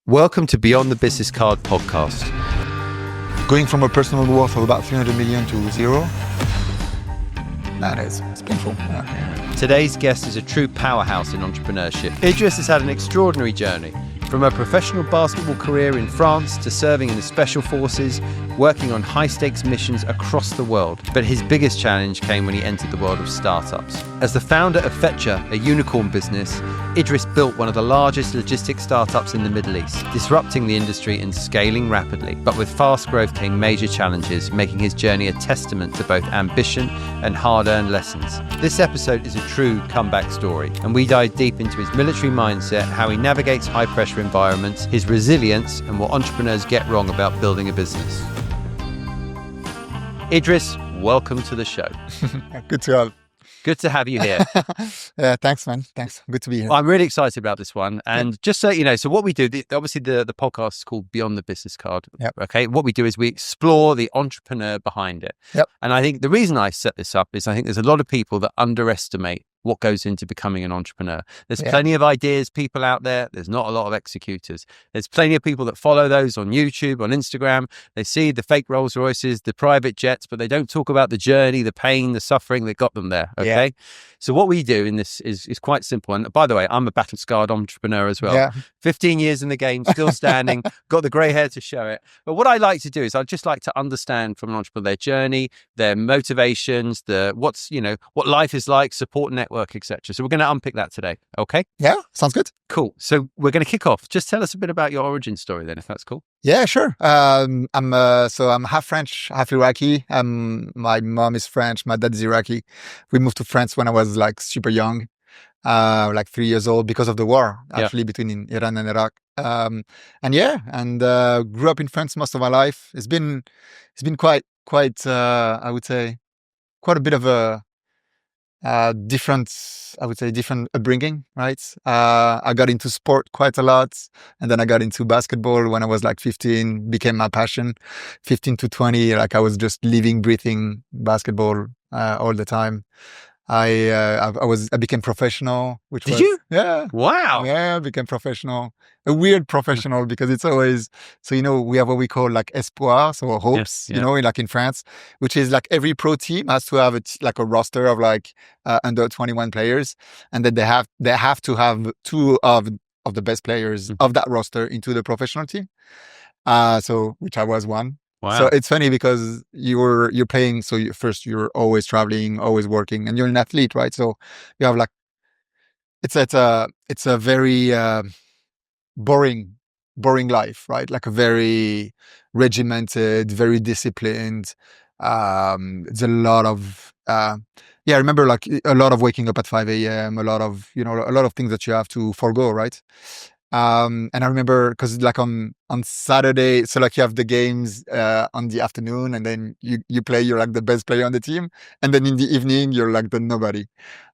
Welcome to Beyond the Business Card podcast. Going from a personal worth of about 300 million to zero, it's painful. Yeah. Today's guest is a true powerhouse in entrepreneurship. Idriss has had an extraordinary journey, from a professional basketball career in France to serving in the special forces, working on high-stakes missions across the world. But his biggest challenge came when he entered the world of startups. As the founder of Fetchr, a unicorn business, Idriss built one of the largest logistics startups in the Middle East, disrupting the industry and scaling rapidly. But with fast growth came major challenges, making his journey a testament to both ambition and hard-earned lessons. This episode is a true comeback story, and we dive deep into his military mindset, how he navigates high-pressure environments, his resilience, and what entrepreneurs get wrong about building a business. Idriss, welcome to the show. Good to have you here. Yeah, thanks, man. Thanks. Good to be here. Well, I'm really excited about this one. And just so you know, so what we do, obviously the podcast is called Beyond the Business Card. Yep. Okay. What we do is we explore the entrepreneur behind it. Yep. And I think the reason I set this up is I think there's a lot of people that underestimate what goes into becoming an entrepreneur. There's plenty of ideas people out there. There's not a lot of executors. There's plenty of people that follow those on YouTube, on Instagram. They see the fake Rolls Royces, the private jets, but they don't talk about the journey, the pain, the suffering that got them there. Okay. Yeah. So what we do in this is quite simple. And by the way, I'm a battle-scarred entrepreneur as well. Yeah. 15 years in the game, still standing, got the grey hair to show it. But what I like to do is I'd just like to understand from an entrepreneur their journey, their motivations, what life is like, support network, etc. So we're going to unpick that today. Okay? Yeah, sounds good. Cool. So we're going to kick off. Just tell us a bit about your origin story then, if that's cool. Yeah, sure. I'm half French, half Iraqi. My mom is French. My dad is Iraqi. We moved to France when I was like super young, like 3 years old, because of the war actually between Iran and Iraq. Grew up in France most of my life. It's been quite I would say quite a bit of a different upbringing, right? I got into sport quite a lot, and then I got into basketball when I was like 15, became my passion. 15 to 20, like I was just living, breathing basketball all the time. I became professional, Did you? Yeah. Wow. Yeah, I became professional. A weird professional because it's always, we have what we call like espoir, so hopes, like in France, which is like every pro team has to have a roster of like under 21 players. And then they have to have two of the best players of that roster into the professional team. Which I was one. Wow. So it's funny because you're playing. So you're always traveling, always working, and you're an athlete, right? So you have like, it's a very boring life, right? Like a very regimented, very disciplined. It's a lot of I remember like a lot of waking up at 5 a.m. A lot of things that you have to forego, right? And I remember because like on Saturday, so like you have the games on the afternoon, and then you play, you're like the best player on the team, and then in the evening you're like the nobody,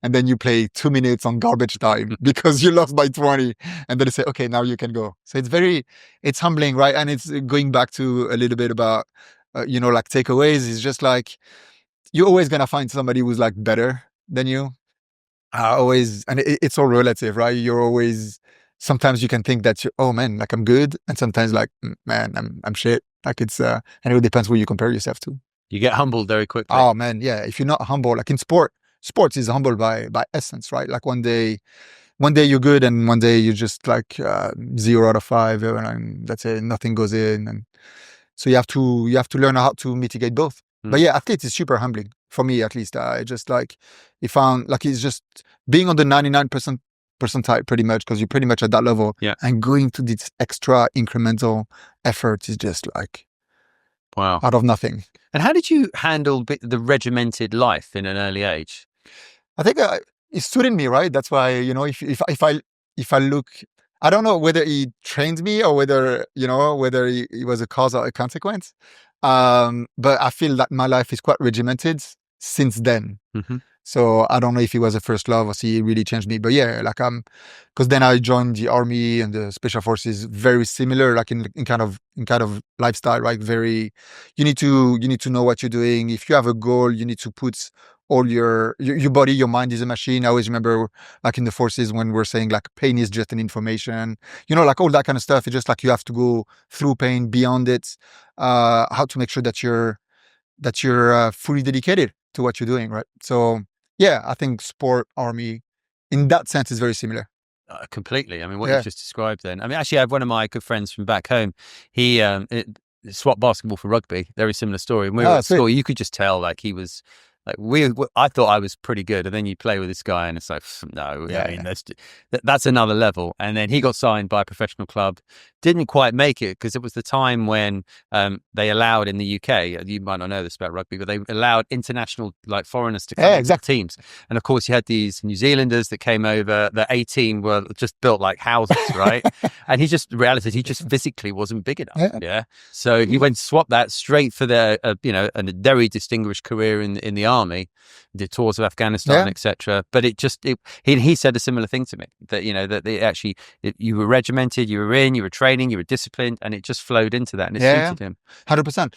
and then you play 2 minutes on garbage time because you lost by 20, and then they say, okay, now you can go. So it's humbling, right? And it's going back to a little bit about like takeaways. It's just like you're always gonna find somebody who's like better than you. And it's all relative, right? You're always. Sometimes you can think that oh man, like I'm good, and sometimes like man, I'm shit. Like it's and it depends who you compare yourself to. You get humbled very quickly. Oh man, yeah. If you're not humble, like in sports is humble by essence, right? Like one day you're good, and one day you're just like 0 out of 5, and that's it. Nothing goes in, and so you have to learn how to mitigate both. But yeah, athletes is super humbling for me, at least. I just like it's just being on the 99% percentile pretty much, because you're pretty much at that level, and going to this extra incremental effort is just like wow, out of nothing. And how did you handle the regimented life in an early age? I think it stood in me, right? That's why if I look, I don't know whether he trained me or whether it was a cause or a consequence, but I feel that my life is quite regimented since then. So I don't know if it was a first love or see it really changed me, but yeah, like because then I joined the army and the special forces, very similar, like in kind of lifestyle, right? Very, you need to know what you're doing. If you have a goal, you need to put all your body, your mind is a machine. I always remember like in the forces when we're saying like pain is just an information, like all that kind of stuff. It's just like you have to go through pain, beyond it, how to make sure that you're fully dedicated to what you're doing, right? So yeah, I think sport, army, in that sense is very similar. Completely. I mean, what you just described then. I mean, actually, I have one of my good friends from back home. He swapped basketball for rugby. Very similar story. When we were at school, you could just tell like he was like I thought I was pretty good, and then you play with this guy, and it's like no, I mean that's another level. And then he got signed by a professional club, didn't quite make it because it was the time when they allowed in the UK. You might not know this about rugby, but they allowed international like foreigners to come into teams. And of course, you had these New Zealanders that came over. The A team were just built like houses, right? And he just physically wasn't big enough. Yeah. So he went to swap that straight for the a very distinguished career in the army, did tours of Afghanistan, etc. But he said a similar thing to me, that you were regimented, you were training, you were disciplined, and it just flowed into that, and it suited him 100%.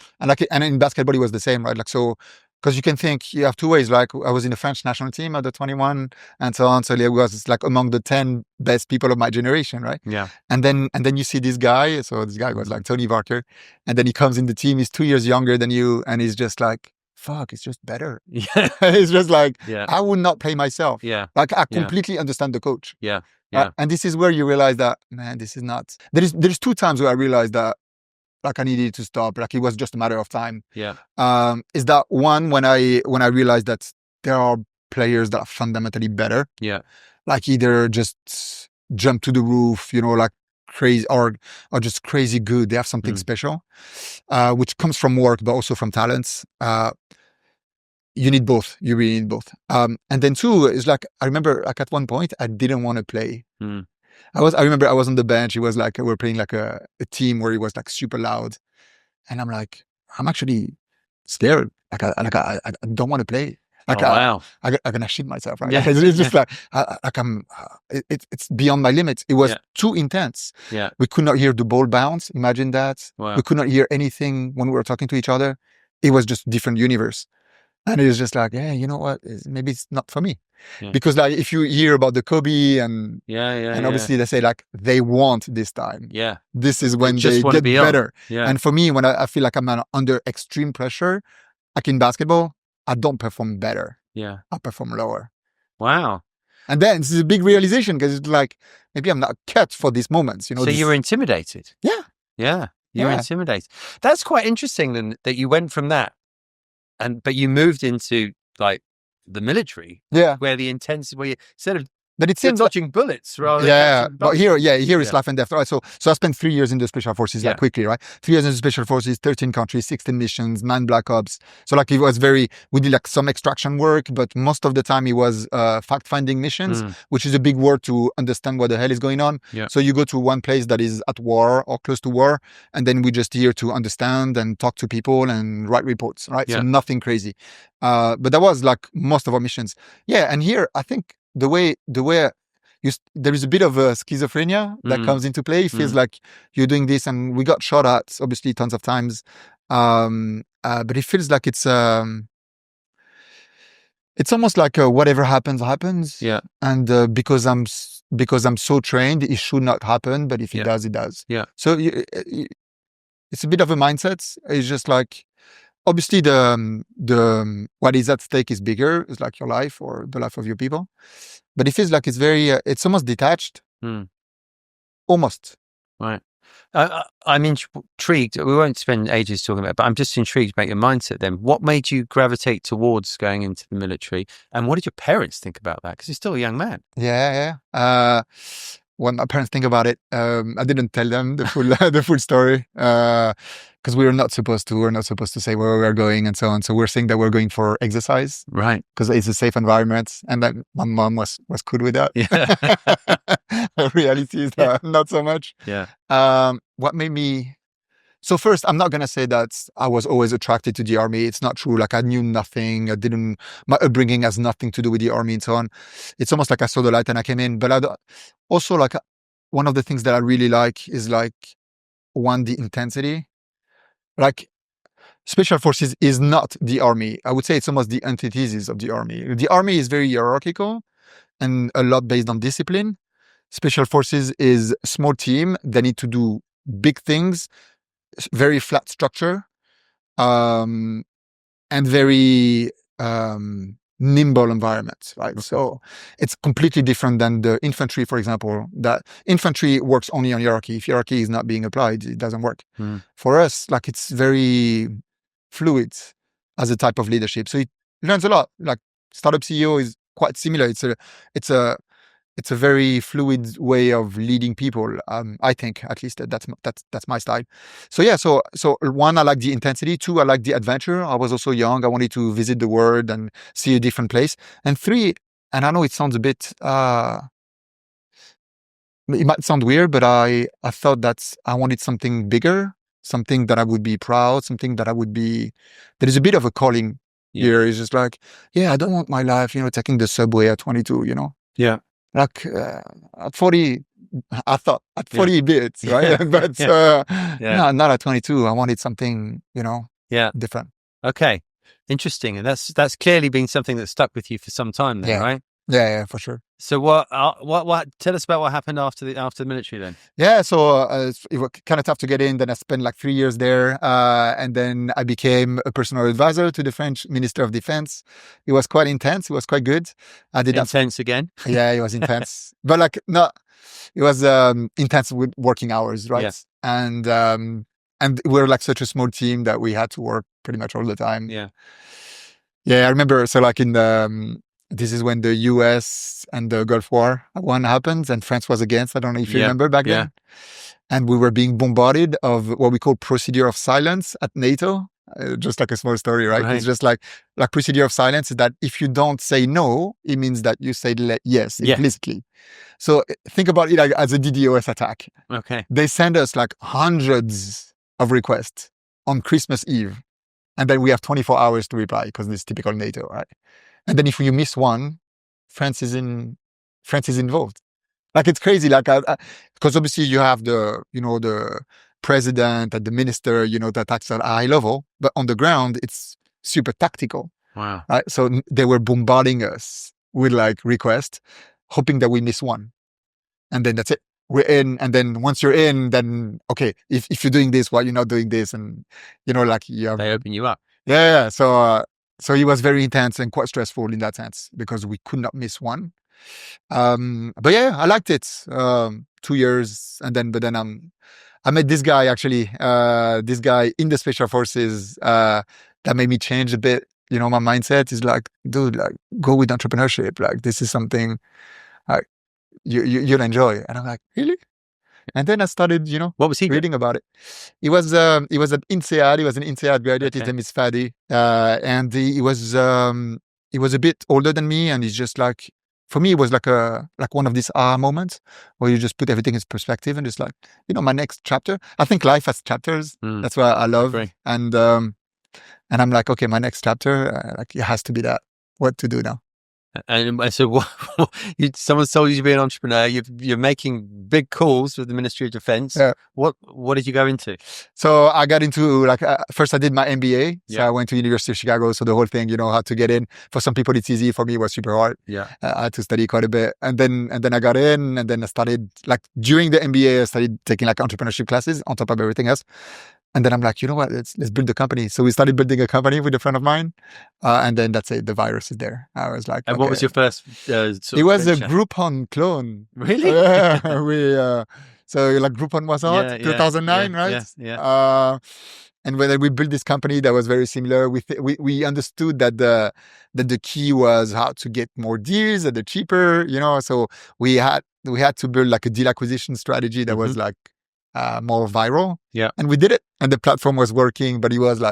And in basketball it was the same, right? Like, so because you can think you have two ways. Like I was in the French national team at the 21 and so on, so it was like among the 10 best people of my generation, right? Yeah. And then you see this guy. So this guy was like Tony Parker, and then he comes in the team, he's 2 years younger than you, and he's just like, fuck, it's just better. Yeah. It's just like, I would not play myself. Yeah. Like I completely understand the coach. Yeah. Yeah. And this is where you realize that, man, this is not, there's two times where I realized that like I needed to stop. Like it was just a matter of time. Yeah. Is that one when I realized that there are players that are fundamentally better. Yeah. Like either just jump to the roof, like crazy or just crazy good. They have something special, which comes from work, but also from talents. You need both. You really need both. And then two is like, I remember like at one point I didn't want to play. I remember I was on the bench. It was like, we were playing like a team where it was like super loud. And I'm like, I'm actually scared. Like I don't want to play. Like, wow. I'm gonna shit myself, right? Yeah. It's just like it's beyond my limits. It was too intense. Yeah. We could not hear the ball bounce. Imagine that. Wow. We could not hear anything when we were talking to each other. It was just different universe. And it was just like, yeah, you know what? Maybe it's not for me. Yeah. Because like if you hear about the Kobe and obviously they say like they want this time. Yeah. This is when they get better. Yeah. And for me, when I feel like I'm under extreme pressure, like in basketball, I don't perform better. Yeah. I perform lower. Wow. And then this is a big realization because it's like, maybe I'm not cut for these moments, So you were intimidated. Yeah. Yeah. You were intimidated. That's quite interesting then that you went from that but you moved into like the military. Yeah. Where the intensity, where you instead of but it seems dodging bullets rather than but here is life and death, right? So I spent 3 years in the special forces, like quickly, right? 3 years in the special forces, 13 countries, 16 missions, 9 black ops. So like it was we did like some extraction work, but most of the time it was fact-finding missions, which is a big word to understand what the hell is going on. Yeah. So you go to one place that is at war or close to war, and then we just here to understand and talk to people and write reports, right? Yeah. So nothing crazy. But that was like most of our missions. Yeah, and here I think the way there is a bit of a schizophrenia that comes into play. It feels like you're doing this, and we got shot at obviously tons of times. But it feels like it's almost like whatever happens. Yeah. And because I'm so trained, it should not happen. But if it does, it does. Yeah. So it's a bit of a mindset. It's just like, obviously the what is at stake is bigger. It's like your life or the life of your people. But it feels like it's very, it's almost detached. Almost. Right. I'm intrigued. We won't spend ages talking about it, but I'm just intrigued about your mindset then. What made you gravitate towards going into the military? And what did your parents think about that? Because you're still a young man. Yeah. When my parents think about it, I didn't tell them the full story. Because we're not supposed to say where we're going and so on. So we're saying that we're going for exercise, right? Because it's a safe environment, and then my mom was cool with that. Yeah. The reality is not so much. Yeah. What made me? So first, I'm not gonna say that I was always attracted to the army. It's not true. Like I knew nothing. My upbringing has nothing to do with the army and so on. It's almost like I saw the light and I came in. But also like one of the things that I really like is like the intensity. Like special forces is not the army. I would say it's almost the antithesis of the army. The army is very hierarchical and a lot based on discipline. Special forces is a small team. They need to do big things, very flat structure, and very nimble environment, right? Okay. So it's completely different than the infantry, for example. That infantry works only on hierarchy. If hierarchy is not being applied, it doesn't work. For us, like it's very fluid as a type of leadership. So it learns a lot. Like startup CEO is quite similar. It's a very fluid way of leading people. I think at least that's my style. So yeah, so one, I like the intensity. Two, I like the adventure. I was also young. I wanted to visit the world and see a different place. And three, and I know it sounds a bit, it might sound weird, but I thought that I wanted something bigger, something that I would be proud, something that there is a bit of a calling here. It's just like, yeah, I don't want my life, taking the subway at 22, Yeah. Like at 40, I thought at 40 bits, right? But no, not at 22. I wanted something, different. Okay, interesting, and that's clearly been something that stuck with you for some time, then, right? Yeah, for sure. So what? Tell us about what happened after the military, then. Yeah, so it was kind of tough to get in. Then I spent like 3 years there, and then I became a personal advisor to the French Minister of Defense. It was quite intense. It was quite good. I did intense again. Yeah, it was intense, but like no, it was intense with working hours, right? Yeah. And we're like such a small team that we had to work pretty much all the time. Yeah. I remember. So like in the. This is when the US and the Gulf War one happens and France was against. I don't know if you remember back then. And we were being bombarded of what we call procedure of silence at NATO. Just like a small story, right? It's just like procedure of silence is that if you don't say no, it means that you say yes implicitly. So think about it like as a DDoS attack. Okay. They send us like hundreds of requests on Christmas Eve. And then we have 24 hours to reply because this is typical NATO, right? And then if you miss one, France is involved. Like it's crazy. Like because obviously you have the president and the minister, that acts at a high level, but on the ground it's super tactical. Wow. Right. So they were bombarding us with like requests, hoping that we miss one, and then that's it. We're in, and then once you're in, then okay, if you're doing this, why you're not doing this, and like they open you up. Yeah. So it was very intense and quite stressful in that sense because we could not miss one. But yeah, I liked it. 2 years, but then I met this guy actually. This guy in the special forces that made me change a bit. My mindset is like, dude, like go with entrepreneurship. Like this is something like you'll enjoy. And I'm like, really? And then I started, what was he reading about it. He was an INSEAD. He was an INSEAD graduate. His name is Fadi, and he was a bit older than me. And he's just like, for me, it was like one of these moments where you just put everything in perspective and just like, my next chapter. I think life has chapters. That's what I love. And I'm like, okay, my next chapter, like it has to be that. What to do now? And so someone told you to be an entrepreneur. You're making big calls with the Ministry of Defense. Yeah. What did you go into? So I got into first I did my MBA. So I went to University of Chicago. So the whole thing, how to get in. For some people it's easy. For me it was super hard. Yeah. I had to study quite a bit. And then I got in, and then I started during the MBA I started taking entrepreneurship classes on top of everything else. And then I'm like, you know what? Let's build a company. So we started building a company with a friend of mine, and then that's it. The virus is there. I was like, and okay. What was your first? It was a Groupon clone. Really? So Groupon was out 2009, right? Yeah. And when we built this company that was very similar, we understood that the key was how to get more deals that are cheaper. So we had to build a deal acquisition strategy that was more viral. Yeah. And we did it. And the platform was working, but it was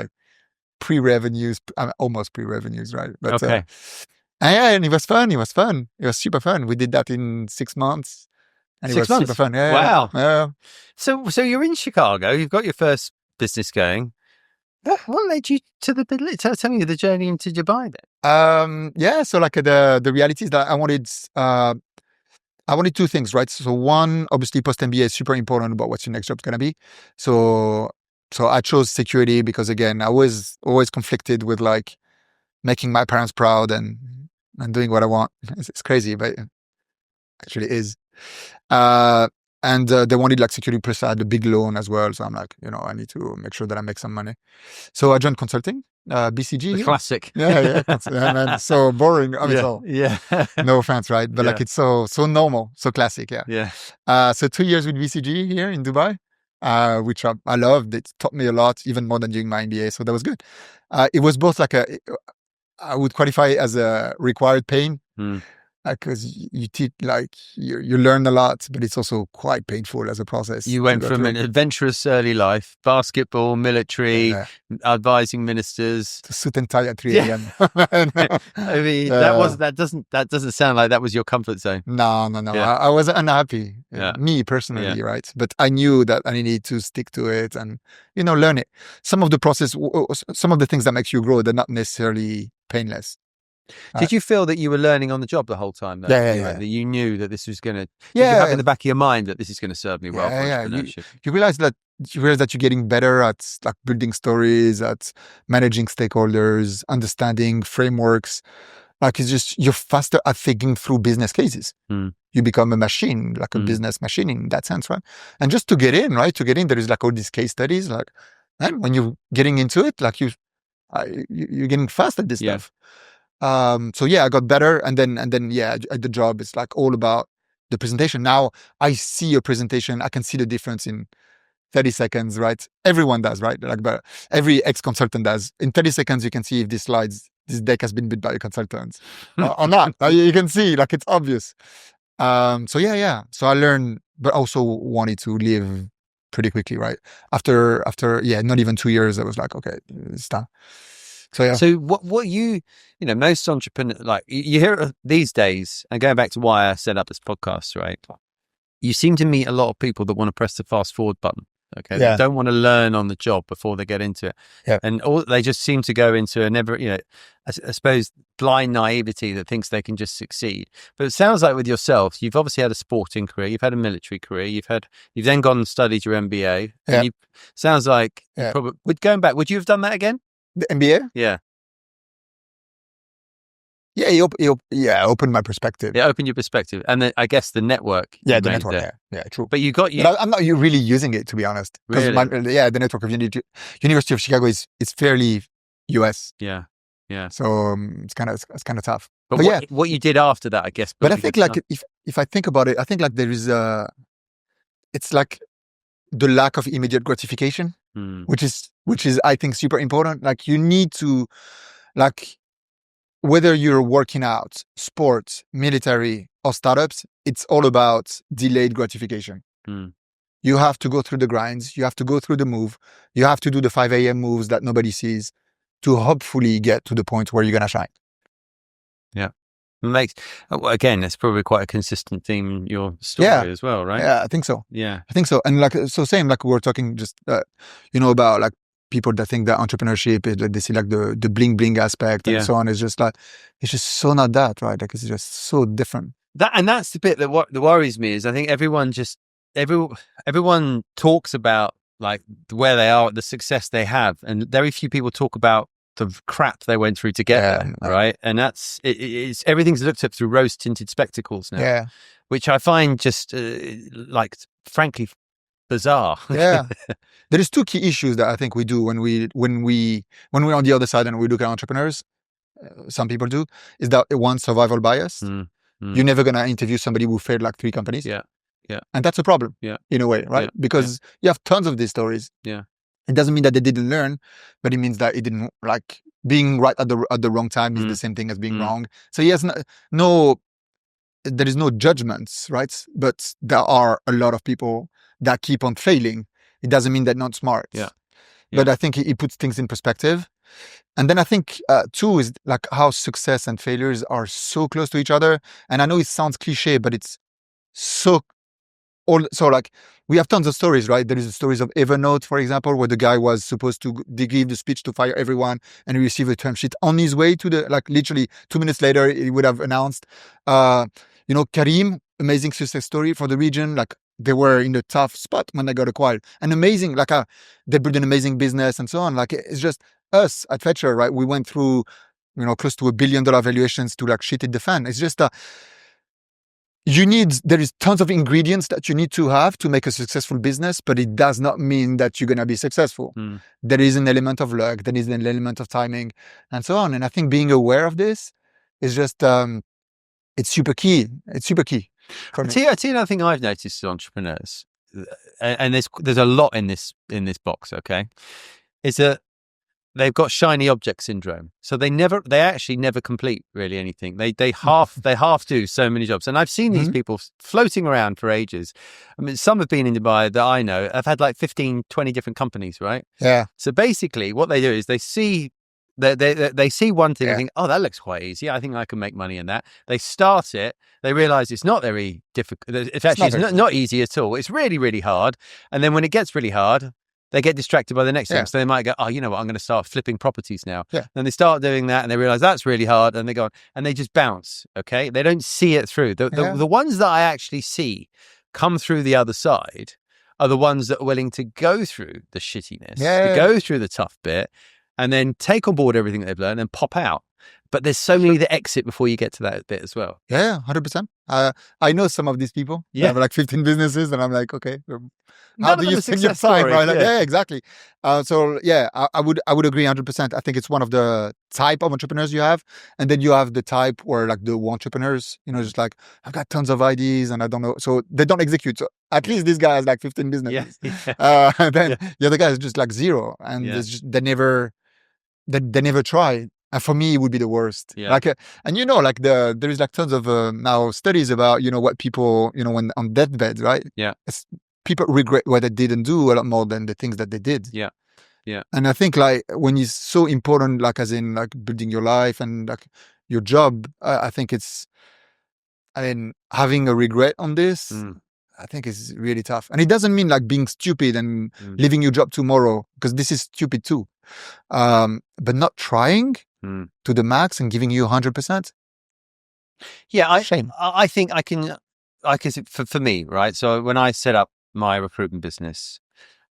pre-revenues, almost pre-revenues, right? But, okay. And it was fun. It was super fun. We did that in 6 months. And 6 months? Super fun. Yeah, wow. Yeah. So you're in Chicago. You've got your first business going. What led you to the middle? Tell me the journey into Dubai then. So the reality is that I wanted 2 things, right? So one, obviously post-MBA is super important about what your next job's going to be. So so I chose security because again, I was always conflicted with like making my parents proud and doing what I want. It's crazy, but it actually is. And they wanted like security plus I had a big loan as well. So I'm like, I need to make sure that I make some money. So I joined consulting, BCG. The classic. Yeah. And so boring. I mean, yeah. No offense, right? But like it's so normal, so classic. Yeah. Yeah. So 2 years with BCG here in Dubai, which I loved. It taught me a lot, even more than doing my MBA. So that was good. It was both like I would qualify it as a required pain. Because you teach, like you learn a lot, but it's also quite painful as a process. You went from an adventurous early life, basketball, military, advising ministers, to suit and tie at 3 a.m. I mean, that doesn't sound like that was your comfort zone. No. Yeah. I was unhappy, me personally, right? But I knew that I needed to stick to it and learn it. Some of the process, some of the things that makes you grow, they're not necessarily painless. Did you feel that you were learning on the job the whole time? Though? Yeah. That you knew that this was going to. Did you have in the back of your mind that this is going to serve me well for entrepreneurship? You realize that you're getting better at like building stories, at managing stakeholders, understanding frameworks. Like it's just you're faster at thinking through business cases. You become a machine, like a business machine in that sense, right? And just to get in, there is like all these case studies. Like, and when you're getting into it, like you're getting fast at this stuff. So I got better, and then the job is like all about the presentation. Now I see a presentation, I can see the difference in 30 seconds, right? Everyone does, right? Like, but every ex-consultant does. In 30 seconds, you can see if this deck has been built by a consultant or not. You can see, like it's obvious. So I learned, but also wanted to leave pretty quickly, right? After not even 2 years, I was like, okay, it's time. So what most entrepreneurs, like you hear these days, and going back to why I set up this podcast, right? You seem to meet a lot of people that want to press the fast forward button. Okay. They don't want to learn on the job before they get into it. Yeah. And they just seem to go into a never, I suppose, blind naivety that thinks they can just succeed. But it sounds like with yourself, you've obviously had a sporting career, you've had a military career, you've then gone and studied your MBA. Yeah. And sounds like probably, going back, would you have done that again? The MBA? Yeah. Yeah, it opened my perspective. It opened your perspective. And then I guess the network. Yeah, the network. Yeah, true. But but I'm not really using it, to be honest. Really? The network of University of Chicago is fairly US. Yeah. So it's kind of tough. But what you did after that, I guess. But I think like if I think about it, I think like there is it's like the lack of immediate gratification, which is I think super important. Like you need to, like, whether you're working out, sports, military, or startups, it's all about delayed gratification. You have to go through the grinds, you have to go through the move, you have to do the 5 a.m. moves that nobody sees to hopefully get to the point where you're gonna shine. Yeah. Again, that's probably quite a consistent theme in your story as well, right? Yeah, I think so. Yeah, I think so. And like, so same, like we were talking just, about like people that think that entrepreneurship is like, they see like the bling bling aspect and so on. It's just like, it's just so not that, right? Like it's just so different. That's the bit that worries me is I think everyone talks about like where they are, the success they have, and very few people talk about the crap they went through to get there, right? And that's it's everything's looked at through rose-tinted spectacles now, which I find just like frankly bizarre. There is two key issues that I think we do when we're on the other side and we look at entrepreneurs. Some people do is that one, survival bias. You're never gonna interview somebody who failed like 3 companies. Yeah, and that's a problem. In a way, right? Because you have tons of these stories. It doesn't mean that they didn't learn, but it means that it didn't, like, being right at the wrong time is the same thing as being wrong. So he has there is no judgments, right? But there are a lot of people that keep on failing. It doesn't mean they're not smart. But I think it puts things in perspective. And then I think two is like how success and failures are so close to each other. And I know it sounds cliche, but it's so like we have tons of stories, right? There is the stories of Evernote, for example, where the guy was supposed to give the speech to fire everyone and he received a term sheet on his way to literally 2 minutes later, he would have announced, Karim, amazing success story for the region, like they were in a tough spot when they got acquired. And amazing, like they built an amazing business and so on. Like it's just us at Fetchr, right? We went through, close to $1 billion valuations to like shit in the fan. It's just there is tons of ingredients that you need to have to make a successful business, but it does not mean that you're going to be successful. There is an element of luck, there is an element of timing and so on. And I think being aware of this is just, it's super key. It's super key. I tell you another thing I've noticed as entrepreneurs, and there's a lot in this box, okay, is that they've got shiny object syndrome. So they actually never complete really anything. They half do so many jobs. And I've seen these people floating around for ages. I mean, some have been in Dubai that I know. I've had like 15, 20 different companies, right? Yeah. So basically what they do is they see one thing and think, oh, that looks quite easy. I think I can make money in that. They start it. They realize it's not very difficult. It's not easy at all. It's really, really hard. And then when it gets really hard, they get distracted by the next thing. So they might go, oh, you know what? I'm going to start flipping properties now. Yeah. Then they start doing that and they realize that's really hard. And they go on and they just bounce. Okay. They don't see it through. The ones that I actually see come through the other side are the ones that are willing to go through the shittiness, to go through the tough bit, and then take on board everything they've learned and pop out. But there's so many that exit before you get to that bit as well. Yeah, 100%. I know some of these people. They have like 15 businesses, and I'm like, okay, how do you take your time, right? Like, exactly. So I would agree 100%. I think it's one of the type of entrepreneurs you have, and then you have the type where like the entrepreneurs, just like I've got tons of ideas and I don't know, so they don't execute. So at least this guy has like 15 businesses. Then the other guy is just like zero, and they never try. And for me, it would be the worst. Like, and there is like tons of now studies about what people when on deathbed, right? People regret what they didn't do a lot more than the things that they did. And I think like when it's so important, like as in like building your life and like your job, I think having a regret on this, I think is really tough. And it doesn't mean like being stupid and leaving your job tomorrow, because this is stupid too. But not trying to the max and giving you 100%. Shame. I think I can for me, right? So when I set up my recruitment business,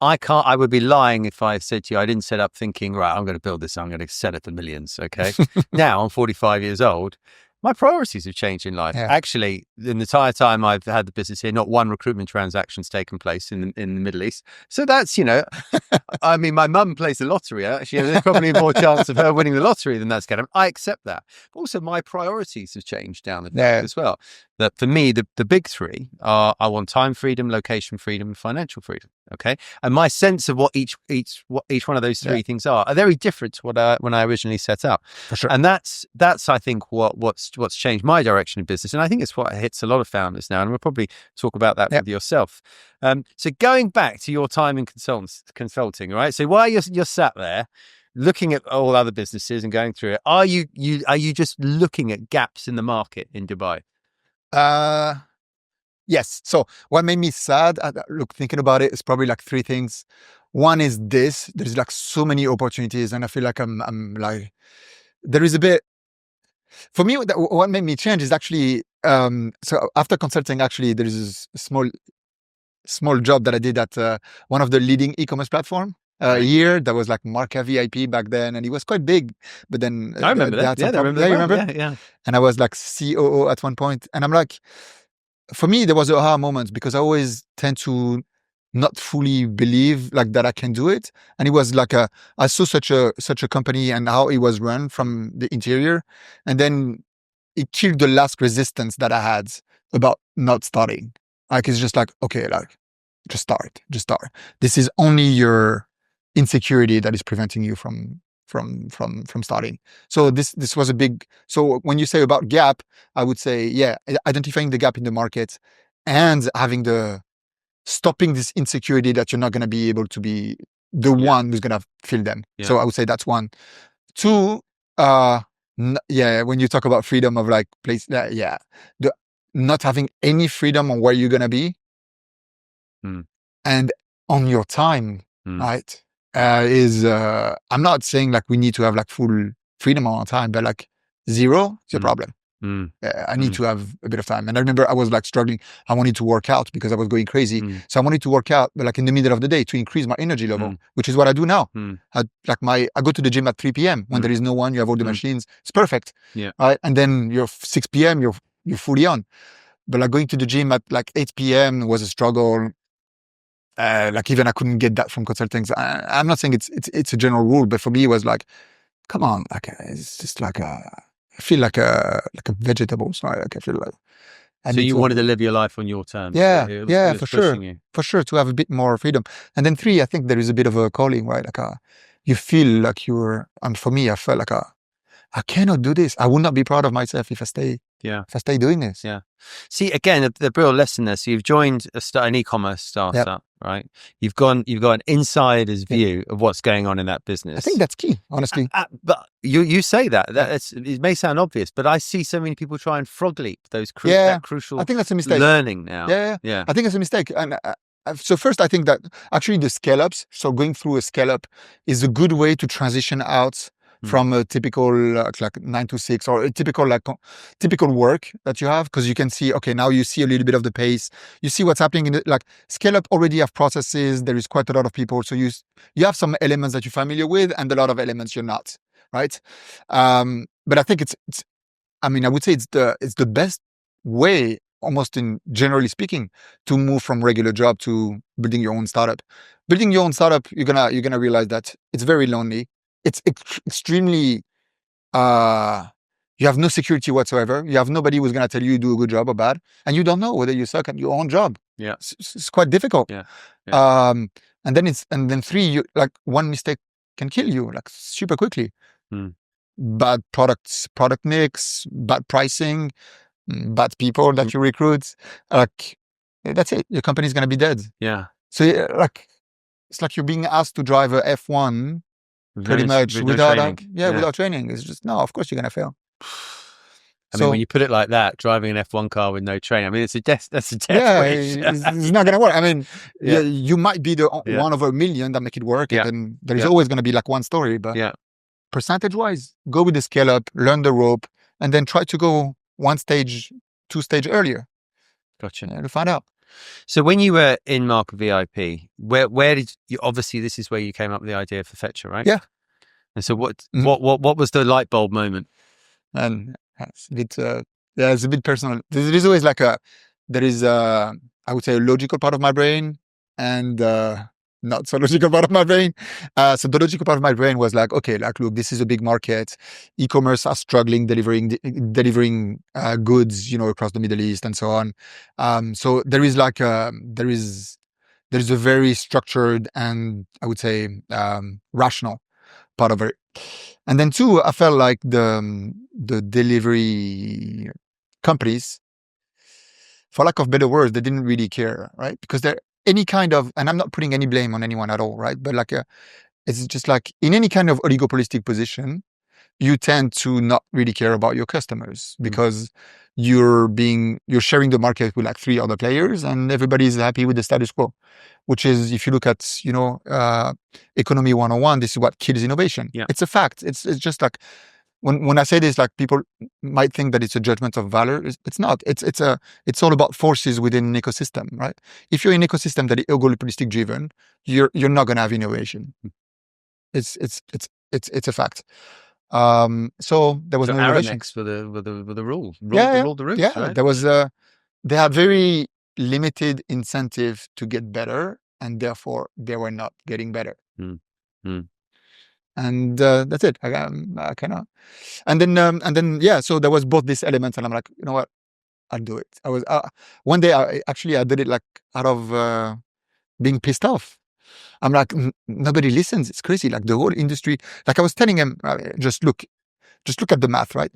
I would be lying if I said to you, I didn't set up thinking, right, I'm going to build this, I'm going to sell it for millions. Okay. Now I'm 45 years old. My priorities have changed in life. Actually, in the entire time I've had the business here, not one recruitment transaction's taken place in the Middle East. So that's, I mean, my mum plays the lottery. Actually, there's probably more chance of her winning the lottery than that's going to. I accept that. But also my priorities have changed down the track as well. That for me, the big three are, I want time freedom, location freedom, and financial freedom. Okay. And my sense of what each one of those three things are very different to when I originally set out. For sure. And that's I think what's changed my direction in business. And I think it's what hits a lot of founders now. And we'll probably talk about that with yourself. So going back to your time in consulting, right? So while you're sat there looking at all other businesses and going through it, are you just looking at gaps in the market in Dubai? Yes. So what made me sad, thinking about it, is probably like three things. One is there's like so many opportunities, and I feel like I'm like, there is a bit, for me, what made me change is actually, so after consulting, actually, there is a small job that I did at one of the leading e-commerce platform. Year that was like Marca VIP back then, and it was quite big. But then I remember that. You remember? Yeah. And I was like COO at one point, and I'm like, for me, there was a aha moment, because I always tend to not fully believe like that I can do it. And it was like I saw such a company and how it was run from the interior, and then it killed the last resistance that I had about not starting. Like it's just like, okay, like just start. This is only your insecurity that is preventing you from starting. So this was a big. So when you say about gap, I would say identifying the gap in the market and stopping this insecurity that you're not going to be able to be the one who's going to fill them. So I would say that's one. Two, when you talk about freedom of like place, the not having any freedom on where you're going to be and on your time, right? I'm not saying like we need to have like full freedom all the time, but like zero is a problem. I need to have a bit of time. And I remember I was like struggling. I wanted to work out because I was going crazy. So I wanted to work out, but like in the middle of the day to increase my energy level, which is what I do now. I go to the gym at 3 p.m. when there is no one, you have all the machines. It's perfect. Yeah. Right. And then you're 6 p.m. You're fully on. But like going to the gym at like 8 p.m. was a struggle. Like even I couldn't get that from consultants. I'm not saying it's a general rule, but for me it was like, come on, like it's just like I feel like a vegetable. Sorry, like I feel like. So you wanted to live your life on your terms. Yeah, it was for sure, for sure, to have a bit more freedom. And then 3, I think there is a bit of a calling, right? Like you feel like and for me, I felt like I cannot do this. I would not be proud of myself if I stay. If I stay doing this. Yeah. See, again, the real lesson there. So you've joined an e-commerce startup, right? You've got an insider's view of what's going on in that business. I think that's key, honestly. But you say that it may sound obvious, but I see so many people try and frog leap that crucial. I think that's a mistake. Learning now. Yeah. I think it's a mistake. And so first, I think that actually the scale-ups, so going through a scale-up is a good way to transition out from a typical like 9 to 6 or a typical work that you have, because you can see, okay, now you see a little bit of the pace, you see what's happening in like scale up already have processes, there is quite a lot of people, so you have some elements that you're familiar with and a lot of elements you're not, right? But I think it's I would say it's the best way, almost in generally speaking, to move from regular job to building your own startup. Building your own startup, you're gonna realize that it's very lonely. It's extremely, you have no security whatsoever. You have nobody who's going to tell you do a good job or bad. And you don't know whether you suck at your own job. Yeah. It's quite difficult. Yeah. And then 3, like one mistake can kill you like super quickly. Bad product mix, bad pricing, bad people that you recruit. Like that's it. Your company's going to be dead. Yeah. So like, it's like you're being asked to drive a F1 pretty much without training. It's just, no, of course you're going to fail. I mean, when you put it like that, driving an F1 car with no training, I mean, that's a death wish. It's not going to work. I mean, you might be the one over a million that make it work. And then there's always going to be like one story, but percentage wise, go with the scale up, learn the rope, and then try to go 1 stage, 2 stage earlier. Gotcha. To find out. So when you were in Market VIP, where did you, obviously this is where you came up with the idea for Fetchr, right? Yeah. And so what was the light bulb moment? And it's a bit, it's a bit personal. There's always like I would say a logical part of my brain and not so logical part of my brain. So the logical part of my brain was like, okay, like, look, this is a big market. E-commerce are struggling delivering goods, across the Middle East and so on. So there is like there is a very structured and I would say rational part of it. And then 2, I felt like the delivery companies, for lack of better words, they didn't really care, right? Because they're any kind of, and I'm not putting any blame on anyone at all, right? But like, it's just like in any kind of oligopolistic position, you tend to not really care about your customers because you're sharing the market with like 3 other players and everybody's happy with the status quo, which is, if you look at, economy 101, this is what kills innovation. Yeah. It's a fact. It's just like, when I say this, like people might think that it's a judgment of valor. It's not. It's all about forces within an ecosystem, right? If you're in an ecosystem that is oligopolistic driven, you're not going to have innovation. It's a fact. So there was no innovation. Aramex with the rules. Ruled the roost, right? There was they had very limited incentive to get better, and therefore they were not getting better. And that's it. I cannot. And then so there was both these elements, and I'm like, you know what, I'll do it. I was one day I did it like out of being pissed off. I'm like, nobody listens. It's crazy. Like the whole industry. Like I was telling him, just look at the math, right?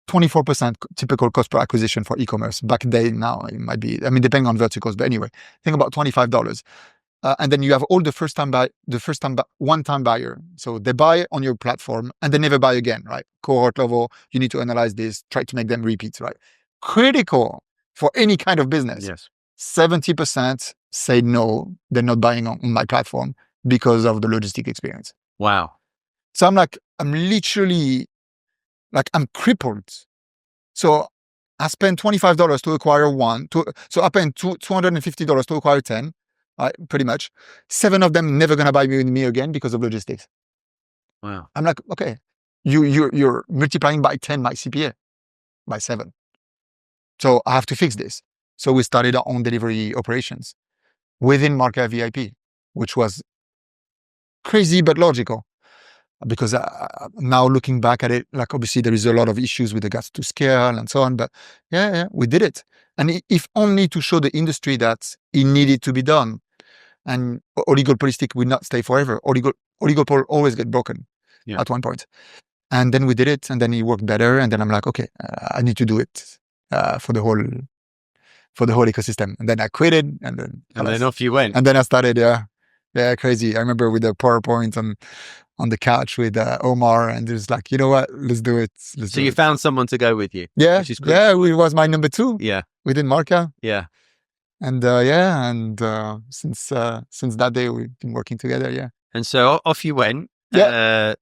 24% typical cost per acquisition for e-commerce. Back then, now it might be. I mean, depending on verticals, but anyway, think about $25. And then you have all the one-time buyer. So they buy on your platform and they never buy again, right? Cohort level, you need to analyze this, try to make them repeat, right? Critical for any kind of business. Yes. 70% say no, they're not buying on my platform because of the logistic experience. Wow. So I'm literally, I'm crippled So I spent $25 to acquire one. So I spent $250 to acquire 10, pretty much. 7 of them never gonna buy me again because of logistics. Wow. I'm like, okay, you're multiplying by 10 my CPA by 7. So I have to fix this. So we started our own delivery operations within Marca VIP, which was crazy but logical. Because now looking back at it, like obviously there is a lot of issues with regards to scale and so on, but yeah, we did it. And if only to show the industry that it needed to be done. And oligopolistic will not stay forever. Oligopole always get broken at one point. And then we did it, and then it worked better. And then I'm like, okay, I need to do it for the whole ecosystem. And then I quitted, and then off you went. And then I started, yeah, crazy. I remember with the PowerPoint on the couch with Omar, and there's like, you know what, let's do it. So you found someone to go with you. Yeah, which is cool. Yeah, it was my number 2. Yeah, within Marca. Yeah. And since that day we've been working together. Yeah. And so off you went. Yeah.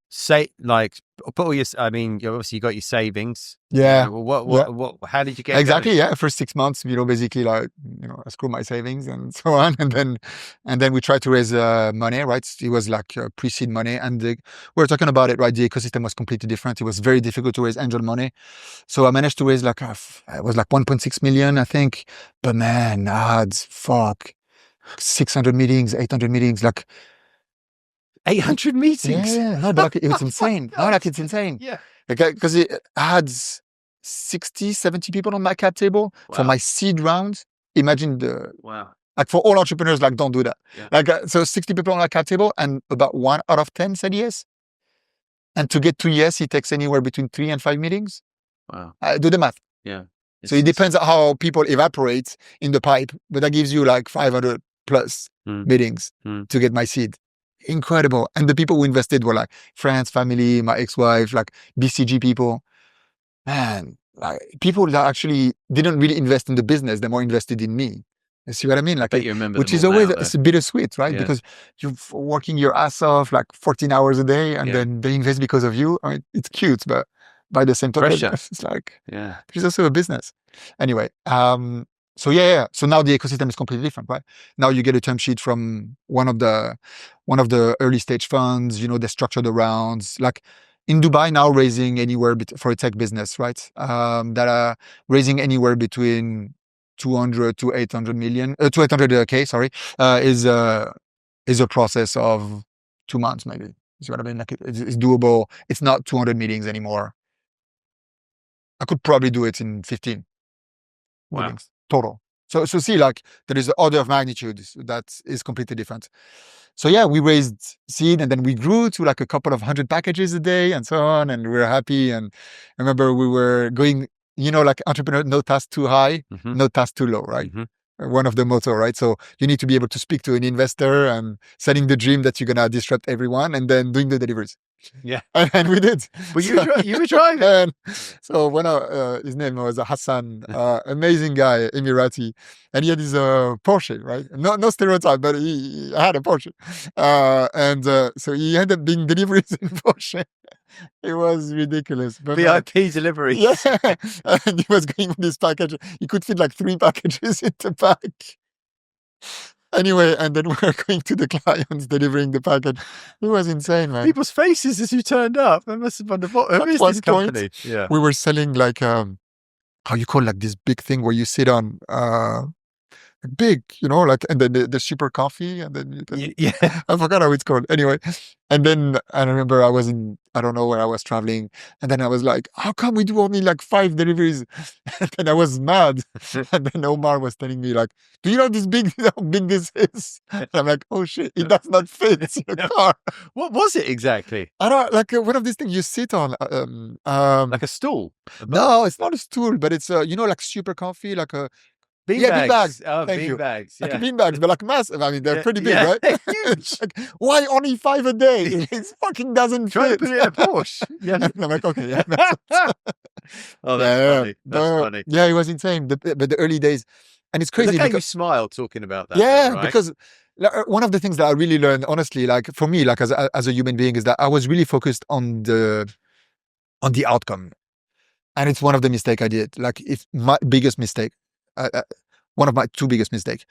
Put all your. I mean, you obviously got your savings. Yeah. What? How did you get exactly? Going? Yeah. First 6 months, basically I screwed my savings and so on, and then we tried to raise money. Right. It was like pre-seed money, and we were talking about it. Right. The ecosystem was completely different. It was very difficult to raise angel money. So I managed to raise it was like 1.6 million, I think. But man, ads, 600 meetings, 800 meetings, like 800 meetings. Yeah, no, but it was insane. No, it's insane. Yeah. Because it had 60, 70 people on my cap table for my seed round. Imagine like for all entrepreneurs, like don't do that. Yeah. So 60 people on my cap table, and about 1 out of 10 said yes. And to get to yes, it takes anywhere between 3 and 5 meetings. Wow. Do the math. Yeah. So it depends on how people evaporate in the pipe, but that gives you like 500 plus meetings to get my seed. Incredible. And the people who invested were like friends, family, my ex-wife, like BCG people. Man, like people that actually didn't really invest in the business, they're more invested in me. You see what I mean? Like, you remember which is always it's bittersweet, right? Yeah. Because you're working your ass off like 14 hours a day, and then they invest because of you. I mean, it's cute, but by the same token, it's like there's also a business. Anyway, so yeah. So now the ecosystem is completely different, right? Now you get a term sheet from one of the early stage funds. They structure the rounds. Like in Dubai now, raising anywhere for a tech business, right? That are raising anywhere between 200 to 800 million, to 800K, sorry, is a process of 2 months maybe. You see what I mean? Like it's doable. It's not 200 meetings anymore. I could probably do it in 15 meetings total. So see, like there is an order of magnitude that is completely different. So yeah, we raised seed, and then we grew to like a couple of 100 packages a day and so on, and we were happy. And I remember we were going, like entrepreneur, no task too high, no task too low, right? One of the motto, right? So you need to be able to speak to an investor and selling the dream that you're gonna disrupt everyone, and then doing the deliveries. Yeah, and we did. But you were driving. And so when his name was Hassan, amazing guy, Emirati, and he had his Porsche, right? No stereotype, but he had a Porsche, and so he ended up doing deliveries in Porsche. It was ridiculous. But VIP deliveries. Yeah, and he was going with this package. He could fit like 3 packages in the pack. Anyway, and then we're going to the clients, delivering the package. It was insane, man. People's faces as you turned up. They must have wondered, who is this company? Yeah. We were selling like, how you call like this big thing where you sit on, big, like, and then the super coffee, and then I forgot how it's called. Anyway, and then I remember I don't know where I was traveling, and then I was like, how come we do only like 5 deliveries? And then I was mad. And then Omar was telling me like, do you know how big this is? And I'm like, oh shit, it does not fit in the car. What was it exactly? I don't like one of these things you sit on, like a stool. No, it's not a stool, but it's like super comfy, like a. Beanbags. Oh, beanbags. Like beanbags, but like massive. I mean, they're pretty big, right? Huge. Like, why only 5 a day? It fucking doesn't Try fit. to put it in a Porsche. Yeah. And I'm like, okay, yeah. Oh, that's funny. That's funny. Yeah, it was insane. But the early days, and it's crazy. Look how you smile talking about that. Yeah, right? because one of the things that I really learned, honestly, like for me, like as a human being, is that I was really focused on the outcome. And it's one of the mistakes I did. Like, it's my biggest mistake. One of my two biggest mistakes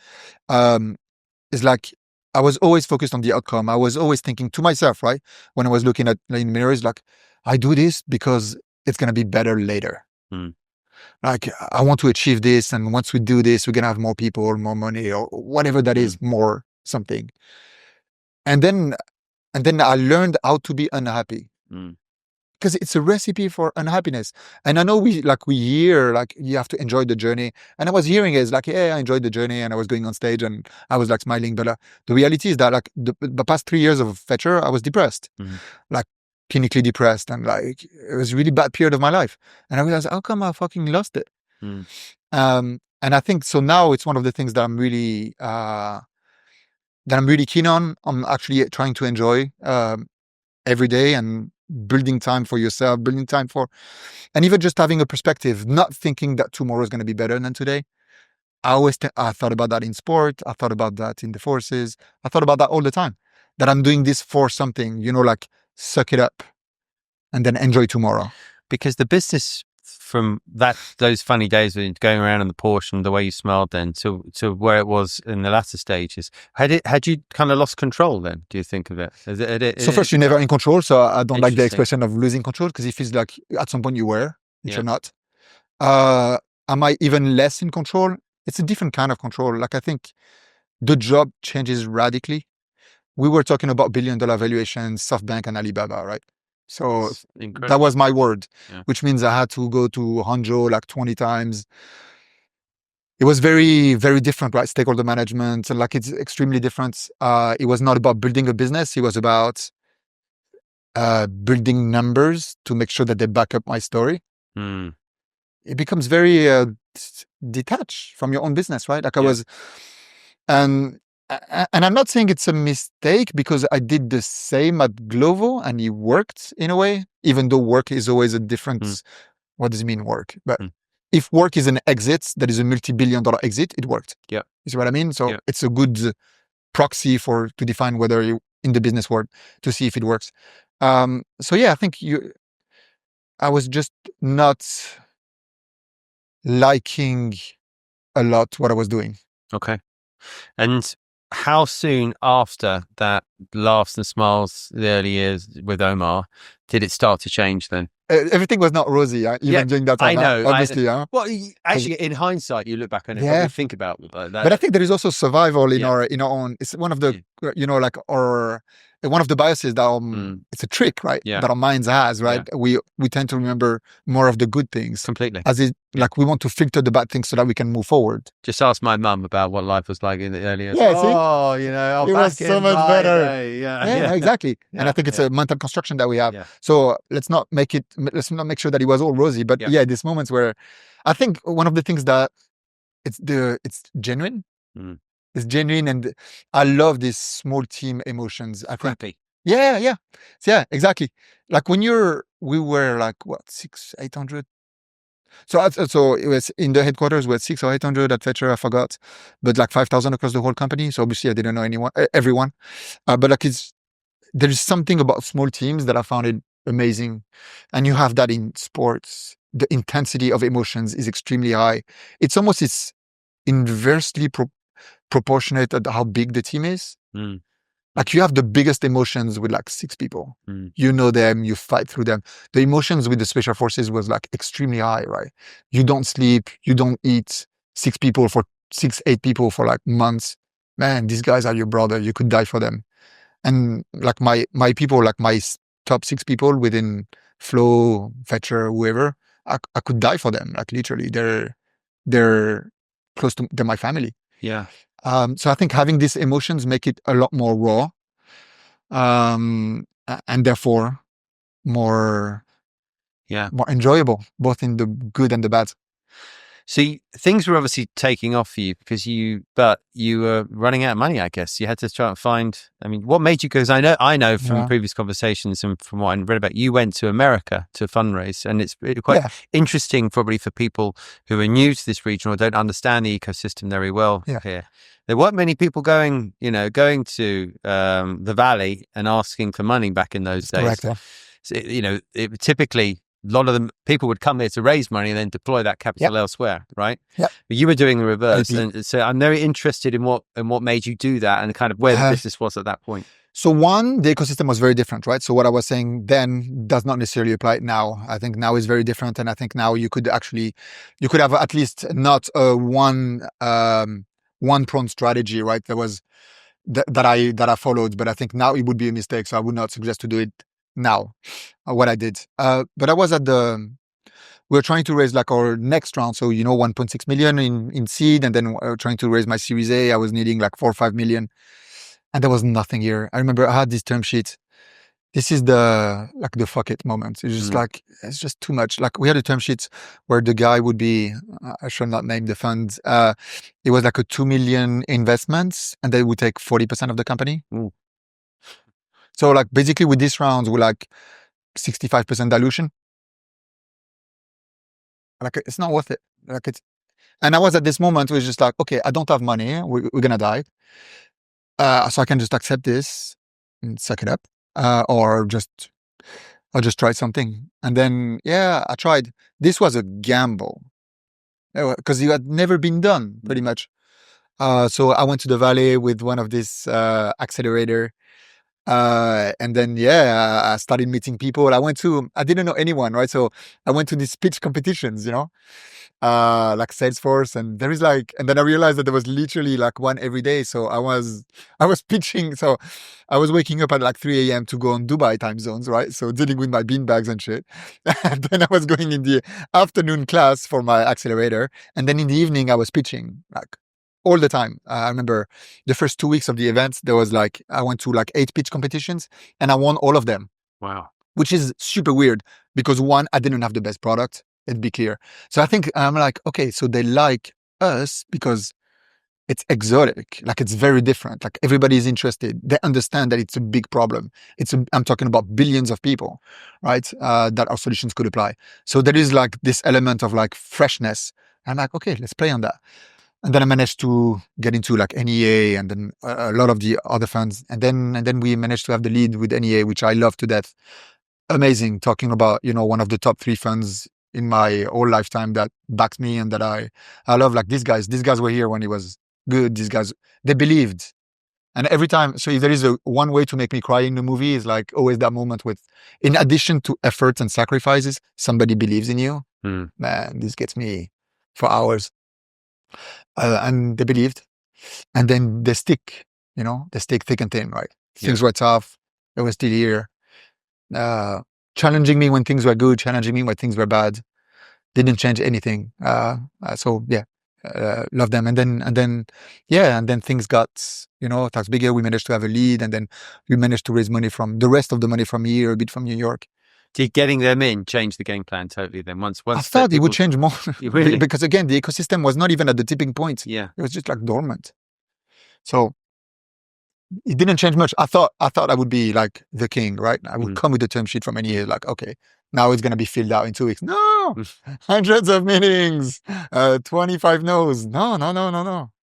is like, I was always focused on the outcome. I was always thinking to myself, right? When I was looking at in mirrors, like, I do this because it's going to be better later. Like, I want to achieve this. And once we do this, we're going to have more people or more money or whatever that is, more something. And then I learned how to be unhappy. Because it's a recipe for unhappiness. And I know we hear, like, you have to enjoy the journey. And I was hearing it, like, yeah, I enjoyed the journey and I was going on stage and I was like smiling. But the reality is that, like, the past 3 years of Fetchr, I was depressed, like clinically depressed. And like, it was a really bad period of my life. And I realized, how come I fucking lost it? And I think, so now it's one of the things that I'm really keen on. I'm actually trying to enjoy every day and building time for yourself, building time for, and even just having a perspective, not thinking that tomorrow is going to be better than today. I thought about that in sport. I thought about that in the forces. I thought about that all the time, that I'm doing this for something, like, suck it up and then enjoy tomorrow. Because the business, from those funny days when going around in the Porsche and the way you smiled then to where it was in the latter stages, had you kind of lost control then, do you think of it? So first, you're never in control. So I don't like the expression of losing control, because it feels like at some point you were, which you're not. Am I even less in control? It's a different kind of control. Like, I think the job changes radically. We were talking about billion-dollar valuations, SoftBank and Alibaba, right? So that was my word, which means I had to go to Hangzhou like 20 times. It was very, very different, right? Stakeholder management, like, it's extremely different. It was not about building a business. It was about building numbers to make sure that they back up my story. It becomes very detached from your own business, right? Like, I was, and I'm not saying it's a mistake, because I did the same at Glovo and it worked in a way, even though work is always a different, what does it mean, work? But if work is an exit, that is a multi-billion-dollar exit, it worked. Yeah. You see what I mean? So it's a good proxy to define whether you're in the business world, to see if it works. So yeah, I think I was just not liking a lot what I was doing. Okay. And how soon after that laughs and smiles, the early years with Omar, did it start to change then? Everything was not rosy, even during that time. I know, obviously. Well, actually, in hindsight, you look back on it and think about that. But I think there is also survival in our own. It's one of the one of the biases that it's a trick, right? That our minds has, right? We tend to remember more of the good things completely, like, we want to filter the bad things so that we can move forward. Just ask my mum about what life was like in the early years. Yeah, it was so much better. Yeah, exactly. And I think it's a mental construction that we have. So let's not make sure that it was all rosy. But these moments where I think one of the things that it's genuine. It's genuine, and I love these small team emotions. I think. Happy. Yeah, exactly. Like, when we were like, what, 600-800. So it was in the headquarters. We had 600 or 800 at Fetchr, I forgot, but like 5,000 across the whole company. So obviously I didn't know everyone, but like, there is something about small teams that I found it amazing, and you have that in sports. The intensity of emotions is extremely high. It's inversely proportionate at how big the team is. Like, you have the biggest emotions with like 6 people. You know them, you fight through them. The emotions with the special forces was like extremely high, right? You don't sleep, you don't eat. 8 people for like months. Man, these guys are your brother. You could die for them. And like, my people, like my top 6 people within Flow, Fetchr, whoever, I could die for them. Like, literally, they're close to, they're my family. Yeah. So I think having these emotions make it a lot more raw, and therefore more enjoyable, both in the good and the bad. So things were obviously taking off for you but you were running out of money, I guess. You had to try and find, what made you go? Because I know from previous conversations and from what I read about, you went to America to fundraise, and it's quite interesting probably for people who are new to this region or don't understand the ecosystem very well here. There weren't many people going to the Valley and asking for money back in those days. Correct, So, typically lot of them people would come here to raise money and then deploy that capital elsewhere, right? Yeah. But you were doing the reverse, LP. and so I'm very interested in what made you do that, and kind of where the business was at that point. So one, the ecosystem was very different, right? So what I was saying then does not necessarily apply now. I think now is very different, and I think now you could have at least not a one-pronged strategy, right? There was that I followed, but I think now it would be a mistake. So I would not suggest to do it now. What I did, but I was we were trying to raise like our next round. So 1.6 million in seed, and then trying to raise my Series A. I was needing like 4 or 5 million. And there was nothing here. I remember I had this term sheet. This is the fuck it moment. It's just it's just too much. Like we had a term sheet where the guy would be, I shall not name the fund. It was like a 2 million investments, and they would take 40% of the company. Ooh. So like basically with these rounds, we're like 65% dilution. Like it's not worth it. And I was at this moment where it's just like, okay, I don't have money. We're gonna die. So I can just accept this and suck it up, or I'll just try something. And then, I tried. This was a gamble because it had never been done pretty much. So I went to the Valley with one of this accelerator. And then, I started meeting people. I didn't know anyone, right? So I went to these pitch competitions, like Salesforce, and and then I realized that there was literally like one every day. So I was pitching. So I was waking up at like 3 a.m. to go on Dubai time zones, right? So dealing with my beanbags and shit. And then I was going in the afternoon class for my accelerator. And then in the evening, I was pitching like all the time. I remember the first 2 weeks of the event, I went to like 8 pitch competitions and I won all of them. Wow. Which is super weird because one, I didn't have the best product. Let's be clear. So I think I'm like, okay, so they like us because it's exotic. Like it's very different. Like everybody's interested. They understand that it's a big problem. I'm talking about billions of people, right? That our solutions could apply. So there is like this element of like freshness. I'm like, okay, let's play on that. And then I managed to get into like NEA and then a lot of the other funds. And then we managed to have the lead with NEA, which I love to death. Amazing. Talking about, one of the top 3 funds in my whole lifetime that backs me and that I love. Like these guys were here when it was good. These guys, they believed. And every time, so if there is one way to make me cry in the movie is like always that moment with, in addition to efforts and sacrifices, somebody believes in you. Man, this gets me for hours. And they believed. And then they stick, they stick thick and thin, right? Things were tough. They were still here. Challenging me when things were good, challenging me when things were bad. Didn't change anything. So love them. And then things got, tax bigger. We managed to have a lead, and then we managed to raise money from the rest of the money from here, a bit from New York. Did getting them in change the game plan totally then? Once I thought it would change more. Really? Because again, the ecosystem was not even at the tipping point. Yeah. It was just like dormant. So it didn't change much. I thought I would be like the king, right? I would come with the term sheet from NEA, like, okay, now it's going to be filled out in 2 weeks. No, hundreds of meetings, 25 no's. No.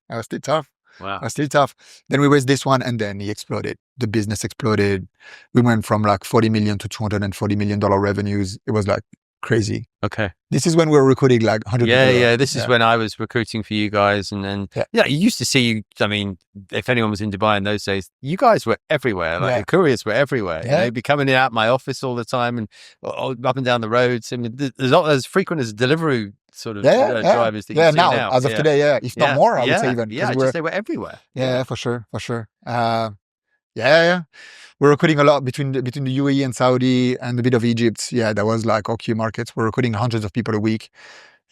I was still tough. Wow. I was still tough. Then we raised this one and then he exploded. The business exploded. We went from like 40 million to $240 million revenues. It was like crazy. Okay. This is when we were recruiting like 100 people. Yeah. This is when I was recruiting for you guys. And then, you used to see you. I mean, if anyone was in Dubai in those days, you guys were everywhere. Like the couriers were everywhere. You'd be coming out my office all the time and up and down the roads. I mean, there's not as frequent as Deliveroo sort of drivers that you see now. As of today, if not more, I would say even. Yeah, just they were everywhere. Yeah, for sure. We're recruiting a lot between the UAE and Saudi and a bit of Egypt. Yeah, that was like our key markets. We're recruiting hundreds of people a week.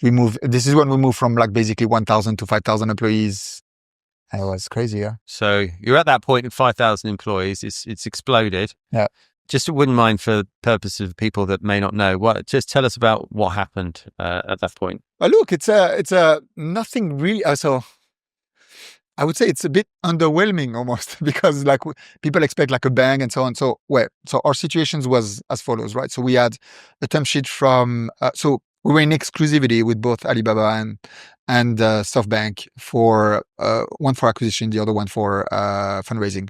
This is when we moved from like basically 1,000 to 5,000 employees. And it was crazy, yeah. So you're at that point of 5,000 employees. It's exploded. Yeah. Just wouldn't mind for the purpose of people that may not know, just tell us about what happened at that point. Well, look, it's nothing really. So I would say it's a bit underwhelming almost because like people expect like a bang and so on. So our situations was as follows, right? So we had a term sheet from, so we were in exclusivity with both Alibaba and SoftBank for one for acquisition, the other one for fundraising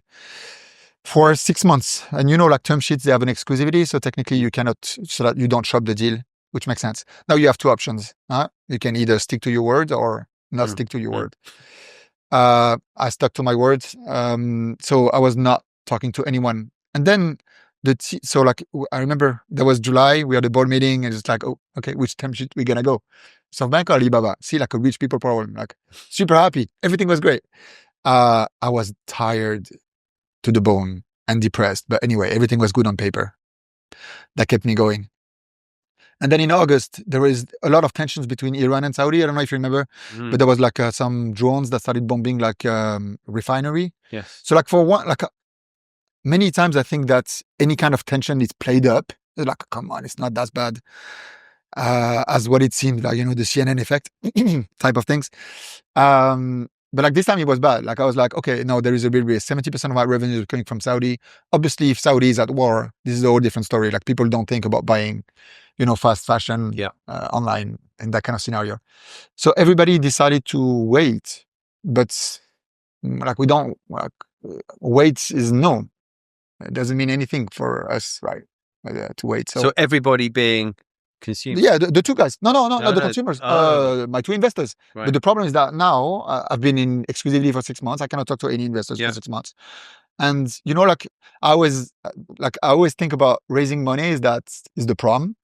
for 6 months. And like term sheets, they have an exclusivity. So technically you cannot, so that you don't shop the deal. which makes sense. Now you have two options. You can either stick to your word or not stick to your word. I stuck to my words. So I was not talking to anyone. And then so like, I remember there was July, we had a board meeting and it's like, oh, okay, which term sheet we gonna go? SoftBank or Alibaba? See, like a rich people problem, like super happy. Everything was great. I was tired to the bone and depressed. But anyway, everything was good on paper. That kept me going. And then in August, there was a lot of tensions between Iran and Saudi. I don't know if you remember, but there was like some drones that started bombing like refinery. Yes. So like for one, like many times I think that any kind of tension is played up. It's like, come on, it's not that bad as what it seemed, like, you know, the CNN effect type of things. But like this time it was bad. Like I was like, okay, no, there is a big risk. 70% of my revenue is coming from Saudi. Obviously, if Saudi is at war, this is a whole different story. Like people don't think about buying, you know, fast fashion online in that kind of scenario. So everybody decided to wait, but like we don't, like, wait is no. It doesn't mean anything for us, right? To wait. So everybody being consumers. Yeah, the two guys. No, not the consumers. My two investors. Right. But the problem is that now I've been in exclusively for 6 months. I cannot talk to any investors for 6 months. And you know, like I always think about raising money is the problem.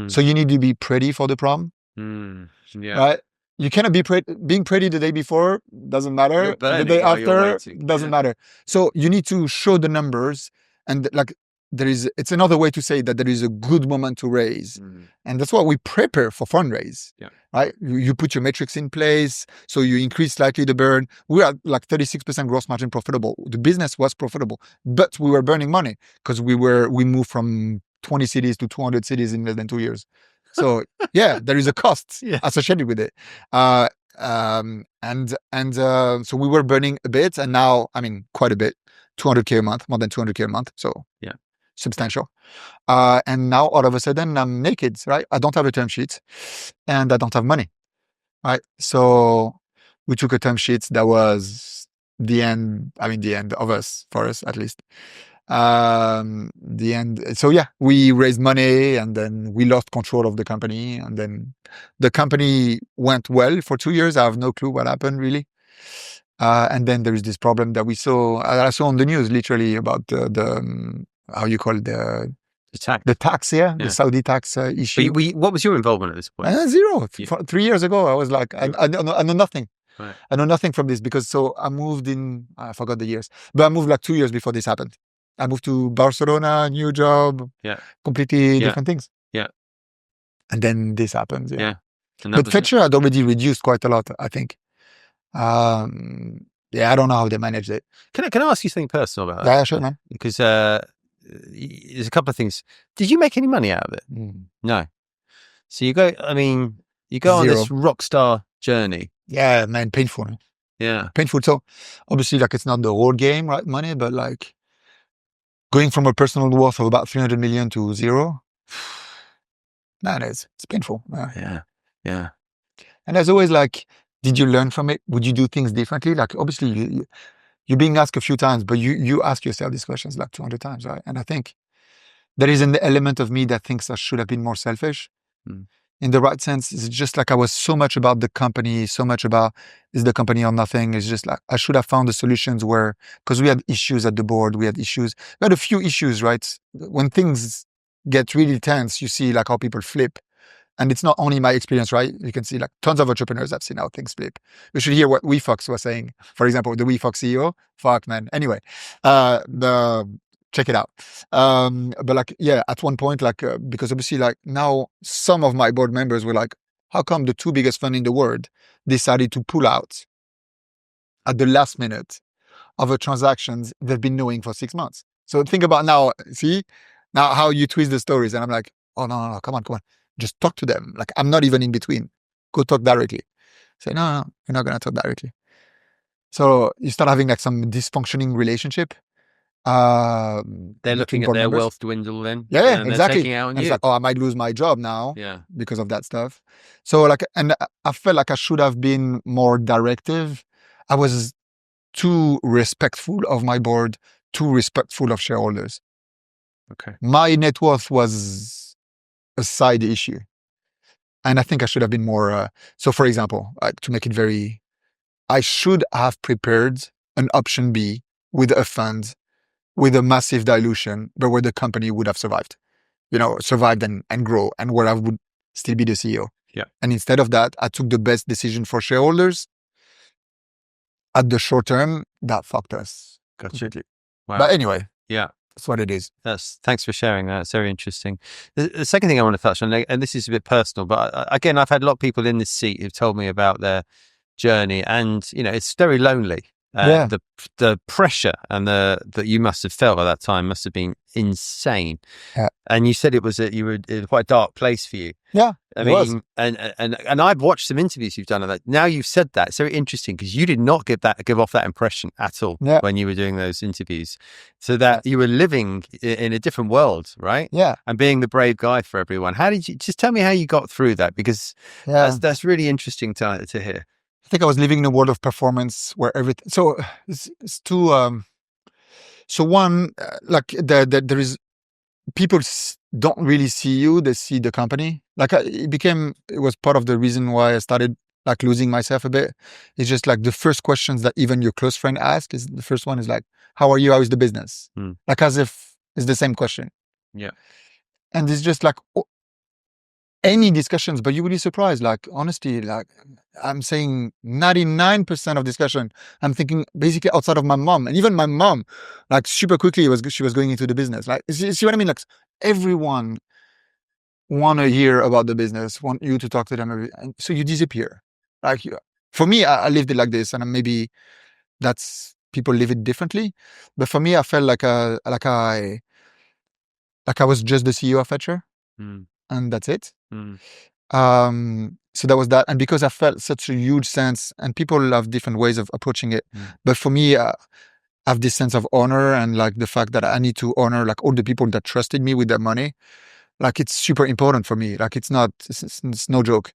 So you need to be pretty for the problem. Right? You cannot be being pretty the day before, doesn't matter. The day after doesn't matter. So you need to show the numbers, and like it's another way to say that there is a good moment to raise. And that's why we prepare for fundraise. Right? You put your metrics in place, so you increase slightly the burn. We are like 36% gross margin profitable. The business was profitable, but we were burning money because we moved from 20 cities to 200 cities in less than 2 years. So yeah, there is a cost associated with it. So we were burning a bit, and now, I mean, quite a bit, 200K a month, more than 200K a month. So substantial. And now all of a sudden I'm naked, right? I don't have a term sheet and I don't have money, right? So we took a term sheet that was the end of us, for us at least. The end. So yeah, we raised money and then we lost control of the company, and then the company went well for 2 years. I have no clue what happened really. And then there is this problem that I saw on the news literally about the how you call it, the tax, the Saudi tax issue. But what was your involvement at this point? Zero. 3 years ago, I was like, I know nothing. Right. I know nothing from this because I moved I forgot the years, but I moved like 2 years before this happened. I moved to Barcelona, new job, completely different things. Yeah. And then this happened. But Fetchr had already reduced quite a lot, I think. I don't know how they managed it. Can I ask you something personal about that? Yeah, sure, man. Because there's a couple of things. Did you make any money out of it? No. So you go on this rock star journey. Yeah, man, painful. Yeah. Painful. So obviously, like, it's not the whole game, right? Money, but like going from a personal worth of about 300 million to zero, man, it's painful. Yeah. And there's always like, did you learn from it? Would you do things differently? Like, obviously, you're being asked a few times, but you ask yourself these questions like 200 times, right? And I think there is an element of me that thinks I should have been more selfish. In the right sense. It's just like I was so much about the company, so much about is the company or nothing. It's just like I should have found the solutions because we had issues at the board, we had a few issues, right? When things get really tense, you see like how people flip. And it's not only my experience, right? You can see like tons of entrepreneurs have seen how things flip. You should hear what WeFox was saying. For example, the WeFox CEO, fuck man. Anyway, check it out. But like, yeah, at one point, like, because obviously like now some of my board members were like, how come the two biggest funds in the world decided to pull out at the last minute of a transactions they've been knowing for 6 months? So think about now how you twist the stories. And I'm like, oh, no, come on. Just talk to them. Like, I'm not even in between. Go talk directly. Say, no, you're not going to talk directly. So you start having like some dysfunctioning relationship. They're looking at their wealth dwindle then. Yeah, exactly. Taking out on it's you. like, I might lose my job now because of that stuff. So like, and I felt like I should have been more directive. I was too respectful of my board, too respectful of shareholders. Okay. My net worth was a side issue. And I think I should have been more. So, for example, to make it very, I should have prepared an option B with a fund, with a massive dilution, but where the company would have survived, survived and grow, and where I would still be the CEO. Yeah. And instead of that, I took the best decision for shareholders at the short term. That fucked us completely. Wow. But anyway, yeah, that's what it is. Thanks for sharing that. It's very interesting. The second thing I want to touch on, and this is a bit personal, but again, I've had a lot of people in this seat who've told me about their journey, and it's very lonely. The pressure and that you must have felt at that time must have been insane. Yeah. And you said you were in quite a dark place for you. Yeah, I mean, and I've watched some interviews you've done of that. Now you've said that, it's very interesting because you did not give off that impression at all when you were doing those interviews. So that you were living in a different world, right? Yeah. And being the brave guy for everyone. How did you just tell me how you got through that? Because that's really interesting to hear. I think I was living in a world of performance where everything. So it's two. So one, like there is people don't really see you; they see the company. Like it was part of the reason why I started like losing myself a bit. It's just like the first questions that even your close friend asks is the first one is like, "How are you? How is the business?" Like as if it's the same question. Yeah. And it's just like any discussions, but you would be surprised. Like honestly, like I'm saying 99% of discussion, I'm thinking basically outside of my mom. And even my mom, like super quickly she was going into the business. Like, see what I mean? Like everyone want to hear about the business, want you to talk to them. And so you disappear. Like for me, I lived it like this, and maybe that's people live it differently. But for me, I felt like I was just the CEO of Fetchr. And that's it. So that was that. And because I felt such a huge sense, and people have different ways of approaching it. But for me, I have this sense of honor, and like the fact that I need to honor like all the people that trusted me with their money. Like it's super important for me. Like it's no joke.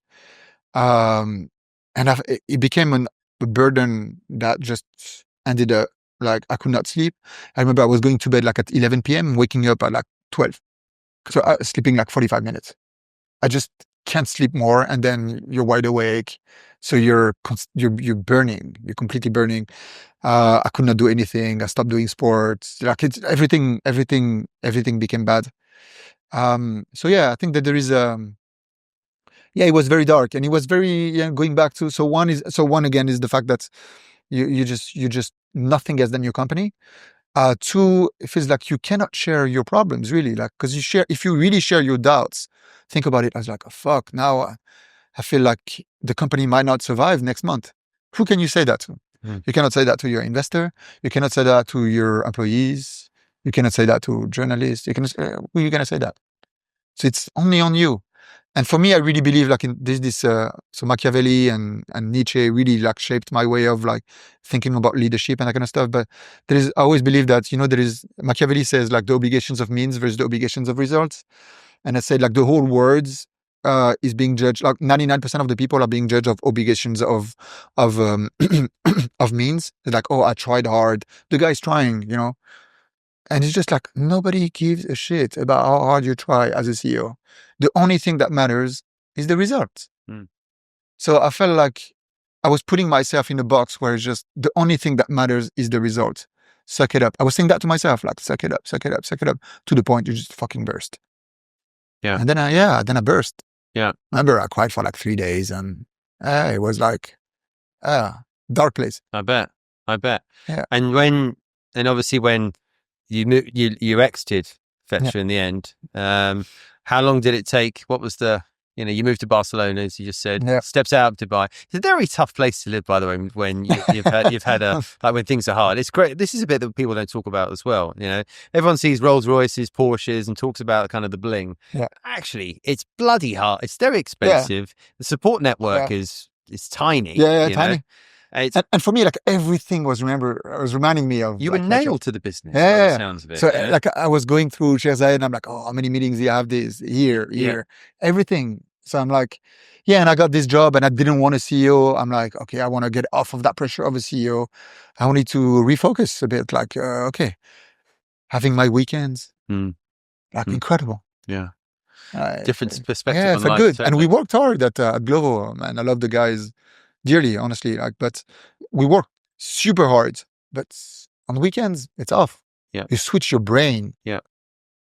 And it became a burden that just ended up like I could not sleep. I remember I was going to bed like at 11 p.m. waking up at like 12. So I was sleeping like 45 minutes. I just can't sleep more. And then you're wide awake. So you're burning. You're completely burning. I could not do anything. I stopped doing sports. Like everything became bad. So yeah, I think that there is it was very dark, and it was very going back to one again is the fact that you just nothing else than your company. Two, it feels like you cannot share your problems really, like because if you really share your doubts, think about it as like, oh, fuck, now I feel like the company might not survive next month. Who can you say that to? You cannot say that to your investor. You cannot say that to your employees. You cannot say that to journalists. Who are you gonna say that? So it's only on you. And for me, I really believe like in this so Machiavelli and Nietzsche really like shaped my way of like thinking about leadership and that kind of stuff. But I always believe that, Machiavelli says like the obligations of means versus the obligations of results. And I said like the whole words is being judged, like 99% of the people are being judged of obligations of of means. They're like, oh, I tried hard. The guy's trying, And it's just like, nobody gives a shit about how hard you try as a CEO. The only thing that matters is the result. So I felt like I was putting myself in a box where it's just the only thing that matters is the result. Suck it up. I was saying that to myself, like, suck it up, to the point you just fucking burst. Yeah. And then I burst. Yeah. I remember I cried for like 3 days, and it was like, dark place. I bet. Yeah. And obviously when you exited Fetchr in the end. How long did it take? What was you moved to Barcelona, as you just said, steps out of Dubai. It's a very tough place to live, by the way, when you've had like when things are hard. It's great. This is a bit that people don't talk about as well. Everyone sees Rolls Royces, Porsches, and talks about kind of the bling. Yeah. Actually, it's bloody hard. It's very expensive. The support network is tiny. Yeah, tiny. And for me, like everything was reminding me of. You were nailed to the business. Yeah, by the sounds of it. So like I was going through Sherzai, and I'm like, oh, how many meetings do you have? This here, everything. So I'm like, and I got this job, and I didn't want a CEO. I'm like, okay, I want to get off of that pressure of a CEO. I wanted to refocus a bit. Like, okay, having my weekends, like incredible. Yeah. different perspective Yeah, on it felt life. good. Totally. And we worked hard at Glovo, man. I love the guys dearly, honestly. Like, but we worked super hard. But on weekends, it's off. Yeah. You switch your brain. Yeah.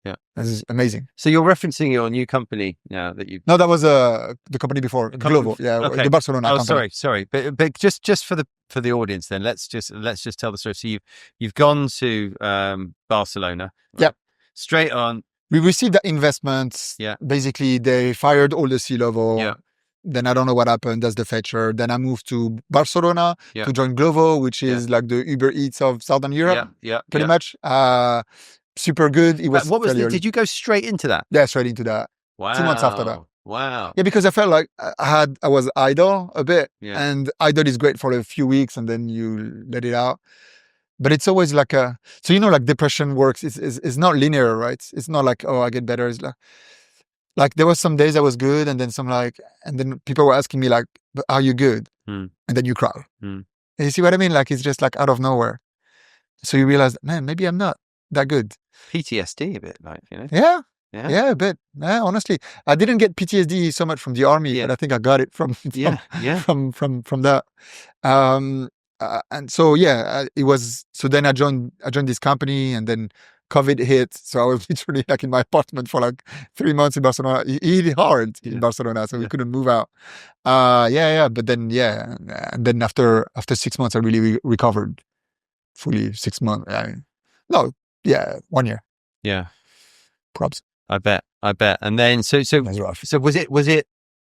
Yeah. This is amazing. So you're referencing your new company now that you. No, that was the company before Glovo. Yeah, Okay. the Barcelona Oh, company. sorry. But just for the audience, then let's just tell the story. So you've gone to Barcelona. Right? Yeah. Straight on. We received the investments. Yeah. Basically, they fired all the C-level. Yeah. Then I don't know what happened. That's the Fetchr. Then I moved to Barcelona to join Glovo, which is like the Uber Eats of Southern Europe. Yeah. Pretty much. Super good. It was. What was did you go straight into that? Yeah, straight into that. Wow. 2 months after that. Wow. Yeah, because I felt like I was idle a bit, and idle is great for a few weeks and then you let it out. But it's always like so like depression works. It's not linear, right? It's not like, oh, I get better. It's like there was some days I was good, and then and then people were asking me like, but are you good? And then you cry. And you see what I mean? Like it's just like out of nowhere. So you realize, man, maybe I'm not that good. PTSD a bit, like, you know? Yeah, a bit. Yeah, honestly, I didn't get PTSD so much from the army, but I think I got it from that. And so it was. So then I joined this company, and then COVID hit. So I was literally like in my apartment for like 3 months in Barcelona. It hit hard in Barcelona, so we couldn't move out. But then and then after 6 months, I really recovered fully. 6 months. 1 year. Yeah. Props. I bet. And then so rough. So was it?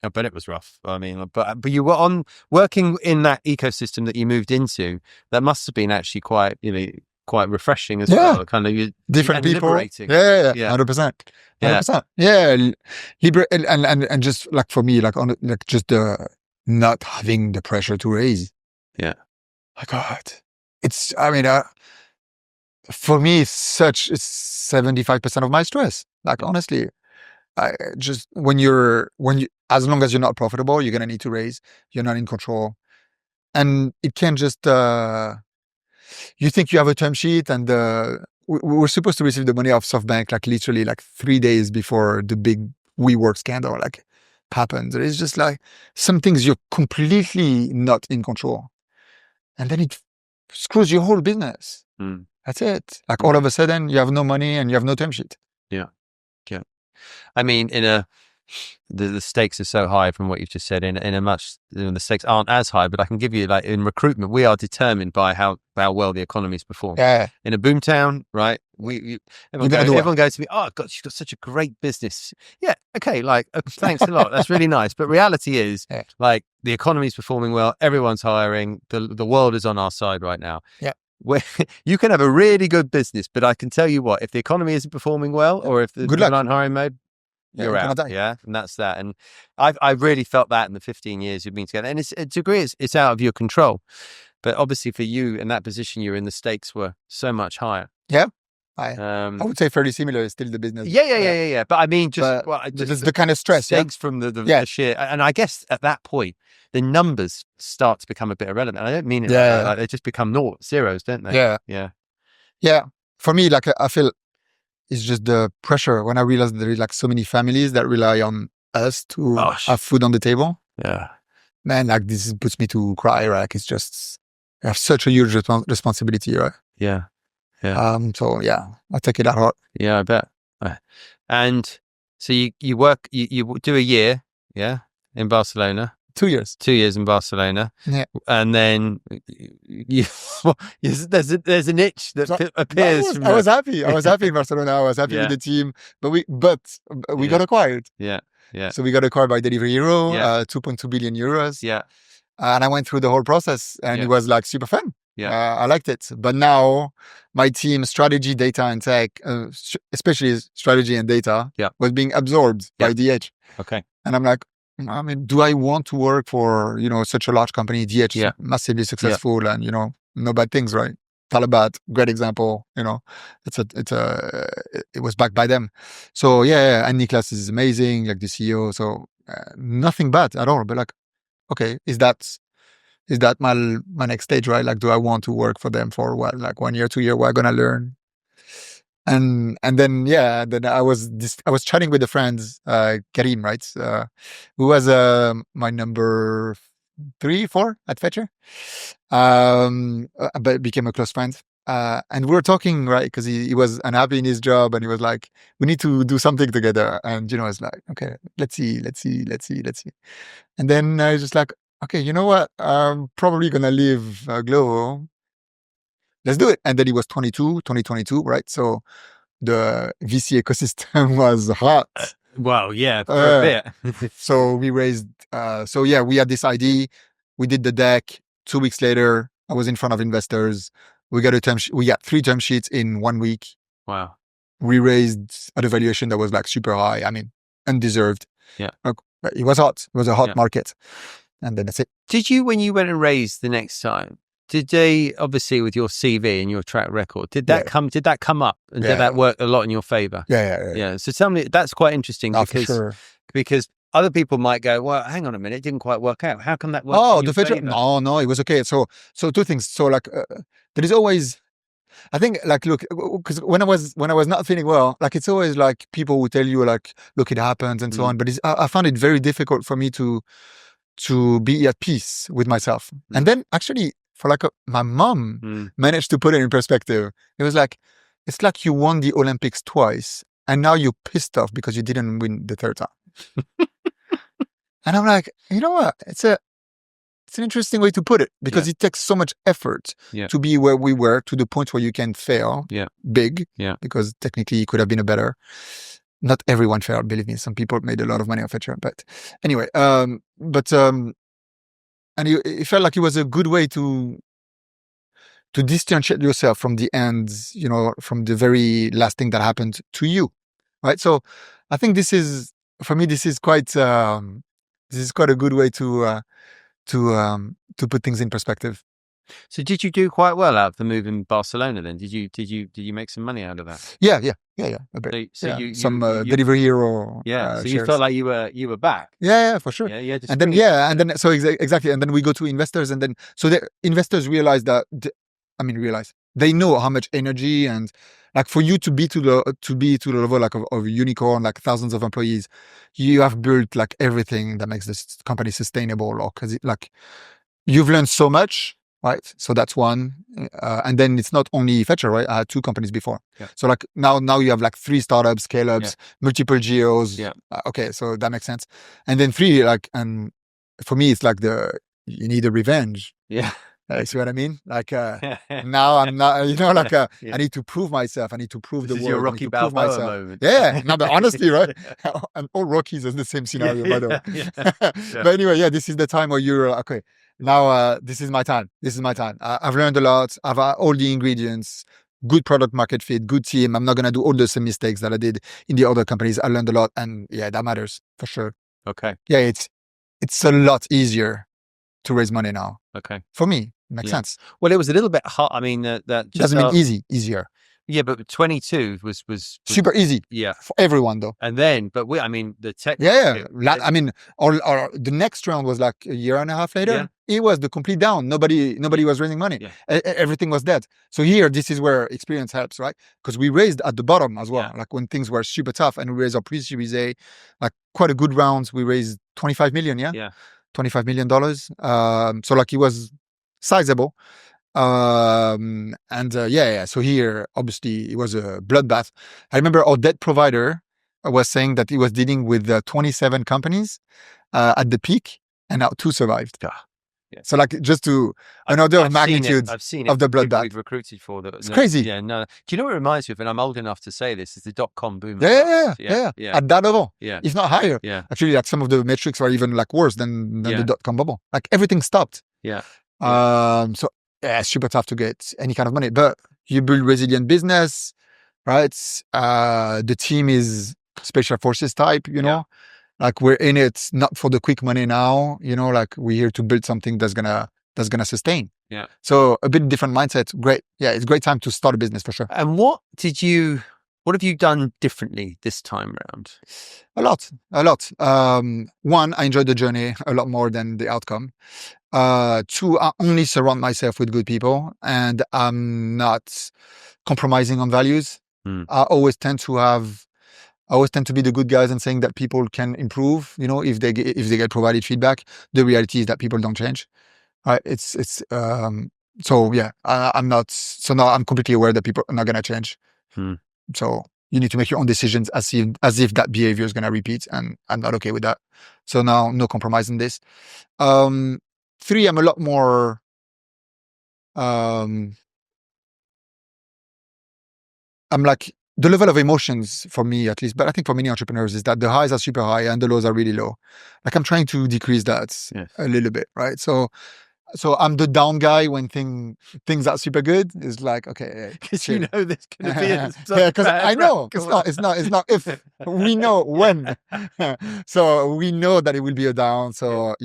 I bet it was rough. I mean, but you were working in that ecosystem that you moved into. That must have been actually quite refreshing as well. Kind of different people. Liberating. Yeah. 100%. 100%. Yeah. And just like for me, like just the not having the pressure to raise. Yeah. My God, for me, it's 75% of my stress. Like honestly, as long as you're not profitable, you're gonna need to raise. You're not in control, and it can just. You think you have a term sheet, and we were supposed to receive the money off SoftBank like literally like 3 days before the big WeWork scandal like happened. It's just like some things you're completely not in control, and then it screws your whole business. That's it. Like all of a sudden you have no money and you have no term sheet. Yeah. I mean, the stakes are so high from what you've just said. In a much, the stakes aren't as high, but I can give you like in recruitment, we are determined by how well the economy's performed. Yeah. In a boomtown, right? Everyone goes to me, oh God, she's got such a great business. Yeah. Okay. Like, thanks a lot. That's really nice. But reality is, like, the economy's performing well. Everyone's hiring. The world is on our side right now. Yeah. Where you can have a really good business, but I can tell you what, if the economy isn't performing well, or if the people aren't hiring mode, you're out. Yeah, and that's that. And I've really felt that in the 15 years you've been together. And to a degree, it's out of your control. But obviously, for you in that position you're in, the stakes were so much higher. Yeah, I would say fairly similar. Still the business. Yeah. But I mean, just the kind of stress. Stakes from the sheer. And I guess at that point, the numbers start to become a bit irrelevant. I don't mean it like that. Like, they just become zeros, don't they? Yeah. For me, like I feel it's just the pressure when I realized there is like so many families that rely on us to have food on the table. Yeah, man, like this puts me to cry. Right? Like, it's just I have such a huge responsibility, right? Yeah. So I take it at heart. Yeah, I bet. And so you work, you do a year, in Barcelona. 2 years. 2 years in Barcelona. Yeah. And then there's an itch that appears. I was happy. I was happy in Barcelona. I was happy with the team. But we got acquired. Yeah. So we got acquired by Delivery Hero, 2.2 billion euros. Yeah. And I went through the whole process, and it was like super fun. Yeah. I liked it. But now my team, strategy, data, and tech, especially strategy and data, was being absorbed by DH. Okay. And I'm like, I mean, do I want to work for, such a large company? DH is massively successful and, no bad things, right? Talabat, great example, it was backed by them. So and Niklas is amazing, like the CEO. So nothing bad at all, but like, okay, is that my next stage, right? Like, do I want to work for them for what, like 1 year, 2 years? What am I going to learn? And then then I was chatting with a friend, Karim, right, who was my number 3, 4 at Fetchr, but became a close friend. And we were talking, right, because he was unhappy in his job, and he was like, "We need to do something together." And I was like, "Okay, let's see." And then I was just like, "Okay, you know what? I'm probably gonna leave Glovo. Let's do it." And then it was 2022, right? So the VC ecosystem was hot. Well, yeah, for a bit. So we raised, we had this idea. We did the deck. 2 weeks later, I was in front of investors. We got we got 3 term sheets in 1 week. Wow. We raised at a valuation that was like super high. I mean, undeserved. Yeah. It was hot. It was a hot market. And then that's it. Did you, when you went and raised the next time, did they, obviously with your CV and your track record, did that come up, and did that work a lot in your favor? Yeah. So tell me, that's quite interesting, For sure. because other people might go, well, hang on a minute, it didn't quite work out. How can that work? Oh, the Fetchr? No, it was okay. So 2 things. So like, there is always, I think, like, look, because when I was not feeling well, like, it's always like people will tell you like, look, it happens and so on. But I found it very difficult for me to be at peace with myself. And then actually, for like my mom managed to put it in perspective. It was like, it's like you won the Olympics twice, and now you're pissed off because you didn't win the third time. And I'm like, you know what? It's an interesting way to put it, because it takes so much effort to be where we were, to the point where you can fail big, because technically it could have been a better. Not everyone failed, believe me. Some people made a lot of money off Fetchr, but anyway, and it felt like it was a good way to distantiate yourself from the end, from the very last thing that happened to you, right? So I think for me, this is quite a good way to put things in perspective. So did you do quite well out of the move in Barcelona then? Did you make some money out of that? Yeah. A bit. So you Delivery Hero. So you felt like you were back. Yeah, for sure. Yeah. And then so exactly. And then we go to investors, and then so the investors realize that, they know how much energy, and like, for you to be to the level like of a unicorn, like thousands of employees, you have built like everything that makes this company sustainable, or because like you've learned so much, right? So that's one. And then it's not only Fetchr, right? I had 2 companies before. Yeah. So like now you have like 3 startups, scale-ups, multiple geos. Yeah. Okay, so that makes sense. And then 3, like, and for me, it's like you need a revenge. Yeah. See what I mean? Like, now I'm not, I need to prove myself. I need to prove the world. Your Rocky Balboa moment. Yeah. No, but honestly, right? And all Rockies are the same scenario, by the way. But anyway, this is the time where you're okay. Now, this is my time. I've learned a lot. I've all the ingredients, good product market fit, good team. I'm not going to do all the same mistakes that I did in the other companies. I learned a lot, and that matters for sure. Okay. Yeah, it's a lot easier to raise money now. Okay. For me, it makes sense. Well, it was a little bit hard. I mean, that just doesn't mean easier. Yeah, but 22 was super easy. Yeah, for everyone though. And then, but the tech. Yeah. The next round was like a year and a half later. Yeah. It was the complete down. Nobody was raising money. Yeah. Everything was dead. So here, this is where experience helps, right? Because we raised at the bottom as well, like when things were super tough, and we raised our pre-series A, like quite a good rounds. We raised 25 million. Yeah. $25 million. So like it was sizable. So here, obviously, it was a bloodbath. I remember our debt provider was saying that he was dealing with 27 companies at the peak, and now 2 survived. Yeah. So like, just to another magnitude of the bloodbath we've recruited for that. It's crazy. Yeah, no. Do you know what it reminds me of? And I'm old enough to say this, is the .com boom. Yeah. At that level, if not higher. Yeah. Actually, like some of the metrics are even like worse than the .com bubble. Like everything stopped. Yeah. So it's super tough to get any kind of money, but you build resilient business, right? The team is special forces type, like we're in it not for the quick money now, like we're here to build something that's gonna sustain. Yeah. So a bit different mindset. Great. Yeah, it's a great time to start a business for sure. And what have you done differently this time around? A lot. One, I enjoyed the journey a lot more than the outcome. 2, I only surround myself with good people, and I'm not compromising on values. I always tend to be the good guys and saying that people can improve, if they get provided feedback. The reality is that people don't change. Right? So yeah, I'm not. So now I'm completely aware that people are not going to change. So you need to make your own decisions as if that behavior is going to repeat, and I'm not okay with that. So now, no compromise in this. 3, I'm a lot more. I'm like, the level of emotions for me, at least, but I think for many entrepreneurs, is that the highs are super high and the lows are really low. Like, I'm trying to decrease that a little bit, right? So I'm the down guy when things are super good. It's like, okay, because you know there's going to be because I know it's not if we know when. So we know that it will be a down. So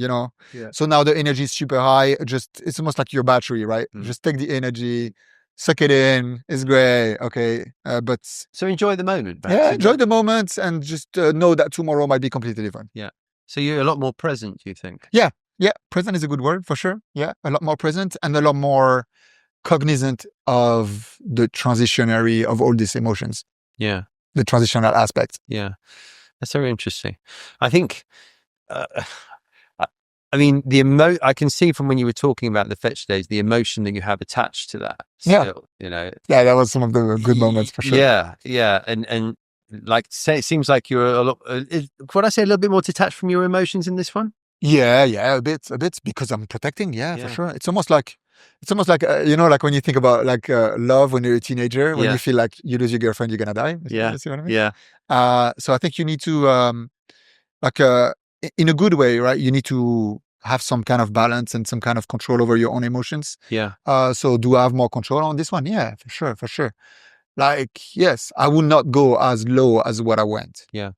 so now the energy is super high. It's almost like your battery, right? Just take the energy, suck it in. It's great. Okay, but so enjoy the moment. Enjoy the moment, and just know that tomorrow might be completely different. Yeah. So you're a lot more present, do you think? Yeah, present is a good word for sure. Yeah, a lot more present and a lot more cognizant of the transitionary of all these emotions. Yeah. The transitional aspect. Yeah. That's very interesting. I think, I mean, I can see from when you were talking about the Fetchr days, the emotion that you have attached to that. Still, Yeah, that was some of the good moments for sure. Yeah. And like, say, it seems like you're a lot, could I say a little bit more detached from your emotions in this one? Yeah, a bit, because I'm protecting. Yeah, for sure. It's almost like, like when you think about like love when you're a teenager, when you feel like you lose your girlfriend, you're gonna die. You see what I mean? Yeah. So I think you need to, in a good way, right? You need to have some kind of balance and some kind of control over your own emotions. Yeah. So do I have more control on this one? Yeah, for sure. Like, yes, I will not go as low as what I went. Yeah.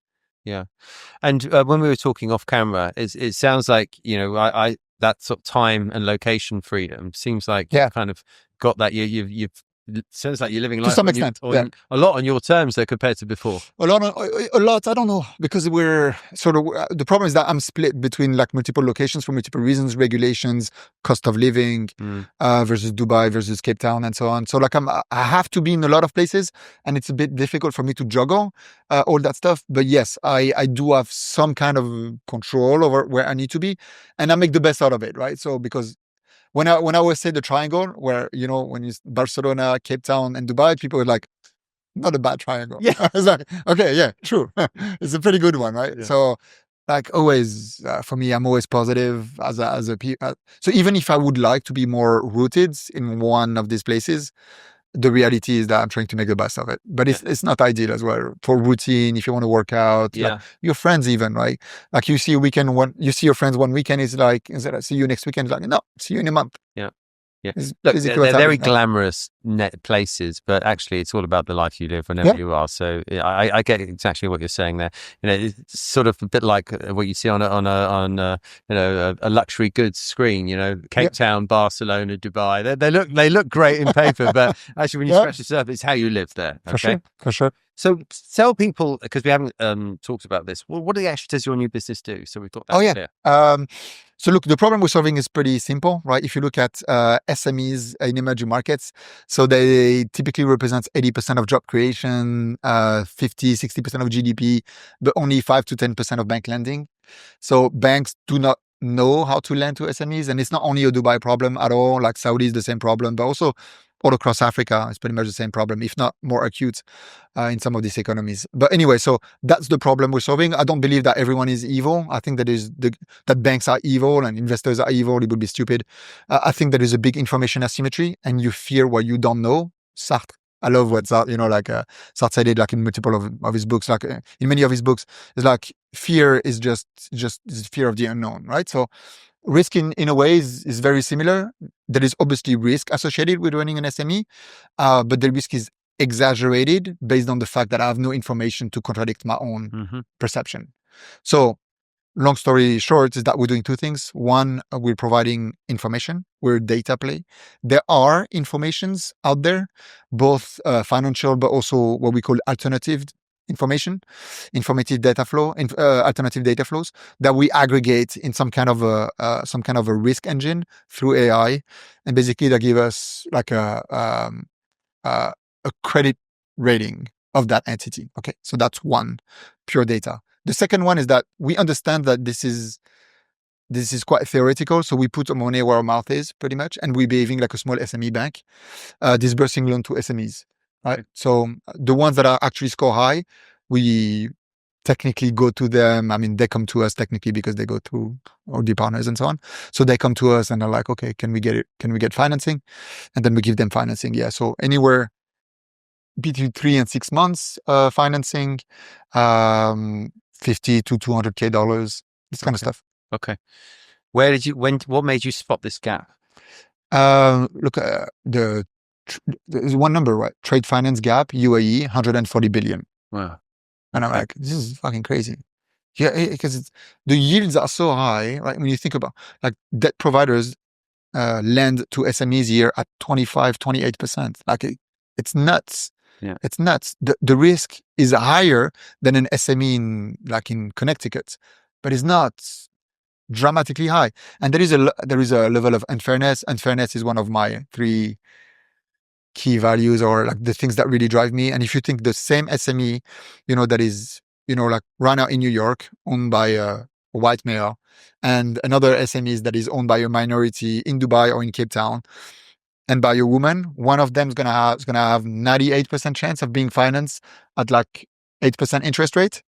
And when we were talking off camera, it sounds like, I that sort of time and location freedom seems like you kind of got that. You've it sounds like you're living life to some extent, a lot on your terms though compared to before. A lot. I don't know, because we're sort of, the problem is that I'm split between like multiple locations for multiple reasons: regulations, cost of living, versus Dubai versus Cape Town, and so on. So like I have to be in a lot of places, and it's a bit difficult for me to juggle all that stuff. But yes, I do have some kind of control over where I need to be, and I make the best out of it, right? So because when I always say the triangle, where when you Barcelona, Cape Town, and Dubai, people are like, not a bad triangle. Yeah. I was like, okay, yeah, true. It's a pretty good one, right? Yeah. So, like always, for me, I'm always positive as a so even if I would like to be more rooted in one of these places, the reality is that I'm trying to make the best of it. But it's not ideal as well for routine. If you want to work out, like your friends even, right? Like you see your friends one weekend, is like, instead of see you next weekend, it's like, no, see you in a month. Yeah. Look, they're very glamorous places, but actually it's all about the life you live whenever you are. So I get exactly what you're saying there. It's sort of a bit like what you see on a luxury goods screen, Cape Town, Barcelona, Dubai. They look great in paper, but actually when you scratch the surface, it's how you live there. Okay? For sure. So tell people, because we haven't talked about this, well, what actually does your new business do? So we've got that clear. So look, the problem we're solving is pretty simple, right? If you look at SMEs in emerging markets, so they typically represent 80% of job creation, 50, 60% of GDP, but only 5 to 10% of bank lending. So banks do not know how to lend to SMEs. And it's not only a Dubai problem at all, like Saudi is the same problem, but also all across Africa, it's pretty much the same problem, if not more acute in some of these economies. But anyway, so that's the problem we're solving. I don't believe that everyone is evil. I think that banks are evil and investors are evil. It would be stupid. I think there is a big information asymmetry, and you fear what you don't know. Sartre, I love what Sartre, Sartre said it like in multiple of his books, like in many of his books, it's like fear is just fear of the unknown, right? So risk in a way is very similar. There is obviously risk associated with running an SME, but the risk is exaggerated based on the fact that I have no information to contradict my own perception. So long story short is that we're doing two things. One, we're providing information. We're a data play. There are informations out there, both financial, but also what we call alternative data flow, alternative data flows that we aggregate in some kind of a risk engine through AI, and basically that give us like a credit rating of that entity. Okay, so that's one, pure data. The second one is that we understand that this is quite theoretical, so we put our money where our mouth is, pretty much, and we're behaving like a small SME bank, disbursing loan to SMEs, right? So the ones that are actually score high, we technically go to them. I mean, they come to us technically because they go through our partners and so on. So they come to us and they're like, okay, can we get it? Can we get financing? And then we give them financing. Yeah. So anywhere between 3 and 6 months financing, 50 to $200K, this kind of stuff. Okay. What made you spot this gap? Look, there's one number, right? Trade finance gap, UAE, 140 billion. Wow. And I'm like, this is fucking crazy. Yeah, because the yields are so high. Like when you think about like debt providers lend to SMEs here at 25, 28%. Like it's nuts. Yeah. It's nuts. The risk is higher than an SME in Connecticut, but it's not dramatically high. And there is a level of unfairness. Unfairness is one of my 3 key values, or like the things that really drive me. And if you think the same SME, that is, like right now in New York, owned by a white male, and another SME that is owned by a minority in Dubai or in Cape Town, and by a woman, one of them is gonna have 98% chance of being financed at like 8% interest rate,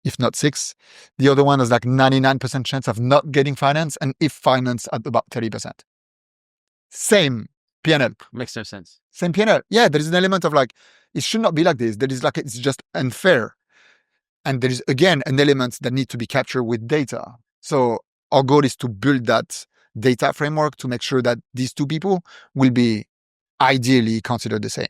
if not 6. The other one has like 99% chance of not getting financed, and if financed at about 30%. Same P&L. Makes no sense. Same P&L. Yeah, there is an element of like, it should not be like this. There is like, it's just unfair. And there is, again, an element that needs to be captured with data. So our goal is to build that data framework to make sure that these 2 people will be ideally considered the same.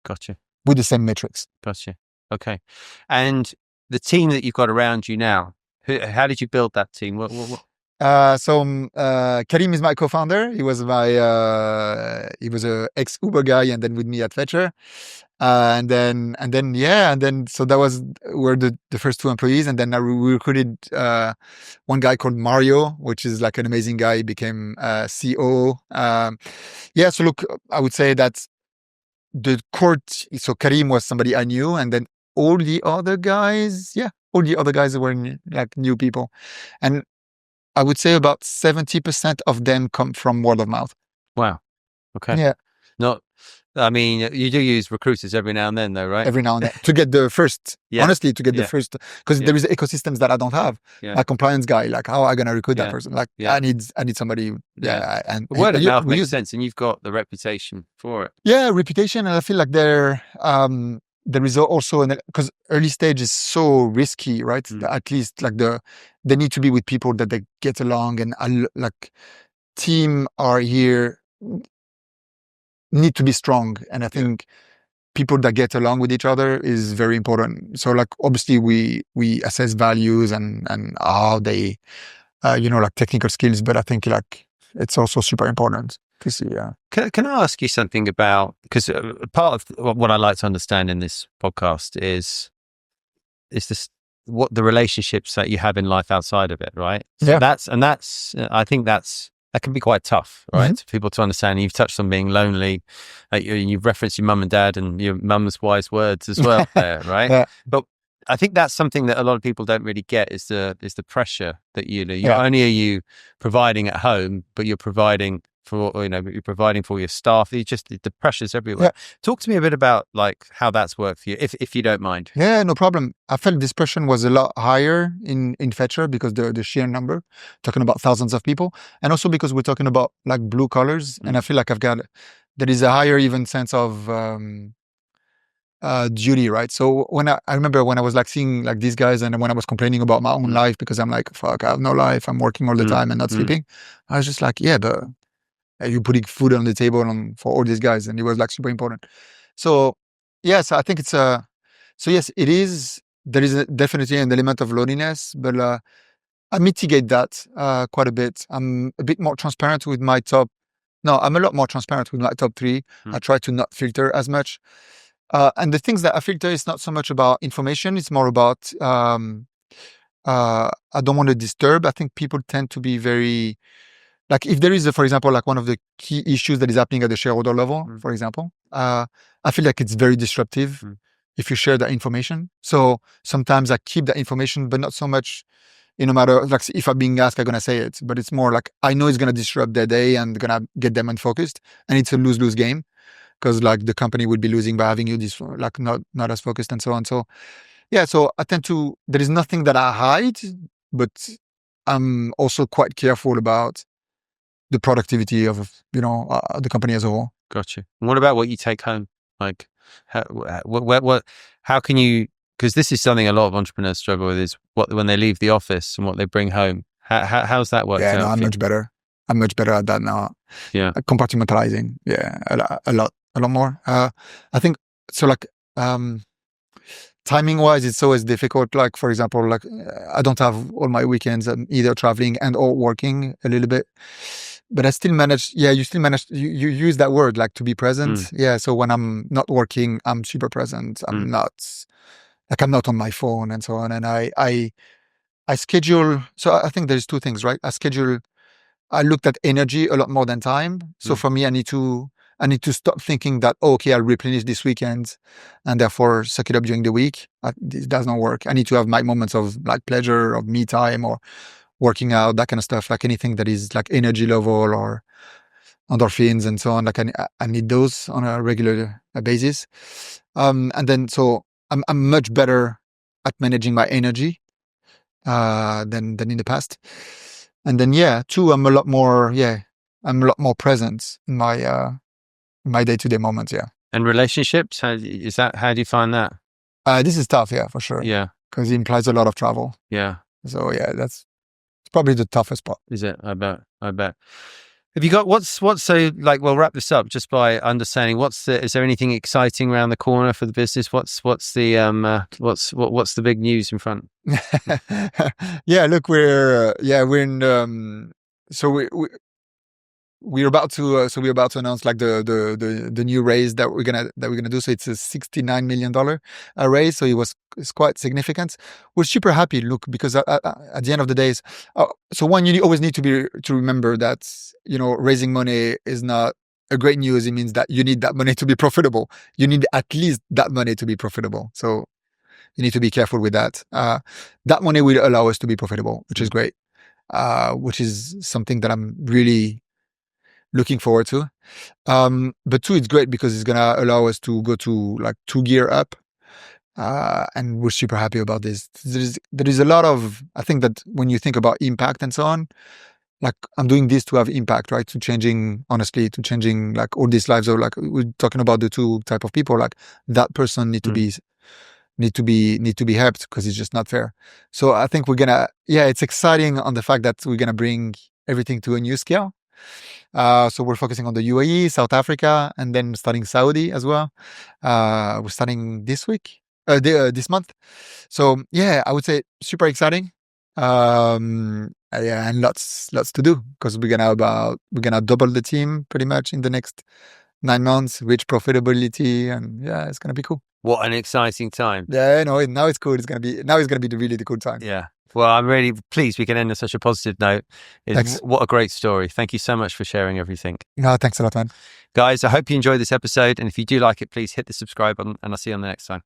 Gotcha. With the same metrics. Gotcha. Okay. And the team that you've got around you now, how did you build that team? What? Karim is my co-founder. He was a ex Uber guy, and then with me at Fetchr. And then so that was, we're the first 2 employees. And then we recruited one guy called Mario, which is like an amazing guy. He became COO. So look, I would say that so Karim was somebody I knew, and then all the other guys were like new people. And I would say about 70% of them come from word of mouth. Wow. Okay. Yeah. I mean, you do use recruiters every now and then, though, right? Every now and then to get the first, honestly, the first, because there is ecosystems that I don't have. A compliance guy, like how am I going to recruit that person? Like I need somebody. And word of mouth makes sense, and you've got the reputation for it. Yeah, reputation, and I feel like there is also because early stage is so risky, right? At least like they need to be with people that they get along, and like team are here need to be strong, and I think people that get along with each other is very important. So like obviously we assess values and how they like technical skills, but I think like it's also super important to see. Can I ask you something about, because part of what I like to understand in this podcast is this, what the relationships that you have in life outside of it, right? So that's I think that can be quite tough, right? For people to understand. You've touched on being lonely. You've referenced your mum and dad and your mum's wise words as well there, right? Yeah. But I think that's something that a lot of people don't really get is the pressure that not only are you providing at home, but you're providing for your staff. The pressure's everywhere. Yeah. Talk to me a bit about like how that's worked for you, if you don't mind. Yeah, no problem. I felt this pressure was a lot higher in Fetchr because the sheer number, talking about thousands of people, and also because we're talking about like blue collars, and I feel like there is a higher even sense of duty, right? So I remember when I was like seeing like these guys, and when I was complaining about my own life because I'm like, fuck, I have no life, I'm working all the time and not sleeping. I was just like, yeah, but you're putting food on the table for all these guys, and it was like super important. So yes, I think it's so yes, it is. There is definitely an element of loneliness, but I mitigate that quite a bit. I'm a bit more transparent with my top. No, I'm a lot more transparent with my top 3. I try to not filter as much. And the things that I filter is not so much about information. It's more about I don't want to disturb. I think people tend to be very like if there is, for example, like one of the key issues that is happening at the shareholder level, for example, I feel like it's very disruptive if you share that information. So sometimes I keep that information, but not so much, no matter, like if I'm being asked, I'm going to say it, but it's more like, I know it's going to disrupt their day and going to get them unfocused. And it's a lose-lose game because like the company would be losing by having you like not as focused and so on. So yeah, so I tend to, there is nothing that I hide, but I'm also quite careful about the productivity of, the company as a whole. Gotcha. And what about what you take home? Like, how can you, because this is something a lot of entrepreneurs struggle with, is when they leave the office and what they bring home. How's that worked out? Yeah, no, I'm much better. I'm much better at that now. Yeah. Compartmentalizing. Yeah, a lot more. I think, so like, timing wise, it's always difficult. Like, for example, like I don't have all my weekends. I'm either traveling and or working a little bit, but I still manage. Yeah, you still manage. You use that word, like, to be present. Yeah. So when I'm not working, I'm super present. I'm not on my phone and so on. And I schedule. So I think there's two things, right? I looked at energy a lot more than time. So for me, I need to stop thinking that, okay, I'll replenish this weekend and therefore suck it up during the week. It does not work. I need to have my moments of like pleasure, of me time, or working out, that kind of stuff, like anything that is like energy level or endorphins and so on. Like I need those on a regular basis. And then, so I'm much better at managing my energy than in the past. And then, yeah, two, I'm a lot more present in my day-to-day moments. Yeah. And relationships, how do you find that? This is tough. Yeah, for sure. Yeah. Because it implies a lot of travel. Yeah. So yeah, it's probably the toughest part. Is it? I bet. Have you got what's so, like, we'll wrap this up just by understanding is there anything exciting around the corner for the business? What's the big news in front? Yeah, look, we're in so we're about to announce like the new raise that we're gonna do. So it's a $69 million raise. So it's quite significant. We're super happy. Look, because at the end of the day, so one, you always need to remember that raising money is not a great news. It means that you need that money to be profitable. You need at least that money to be profitable. So you need to be careful with that. That money will allow us to be profitable, which is great. Which is something that I'm really looking forward to. But two, it's great because it's gonna allow us to go to like 2 gear up. And we're super happy about this. There is a lot of, I think that when you think about impact and so on, like I'm doing this to have impact, right? To changing like all these lives. Or like we're talking about the two type of people, like that person need to be helped because it's just not fair. So I think it's exciting on the fact that we're gonna bring everything to a new scale. So we're focusing on the UAE, South Africa, and then starting Saudi as well. We're starting this month. So yeah, I would say super exciting. Yeah, and lots to do because we're gonna double the team pretty much in the next 9 months, reach profitability, and yeah, it's gonna be cool. What an exciting time! Yeah, now it's cool. It's gonna be really the cool time. Yeah. Well, I'm really pleased we can end on such a positive note. Thanks. What a great story. Thank you so much for sharing everything. No, thanks a lot, man. Guys, I hope you enjoyed this episode. And if you do like it, please hit the subscribe button and I'll see you on the next time.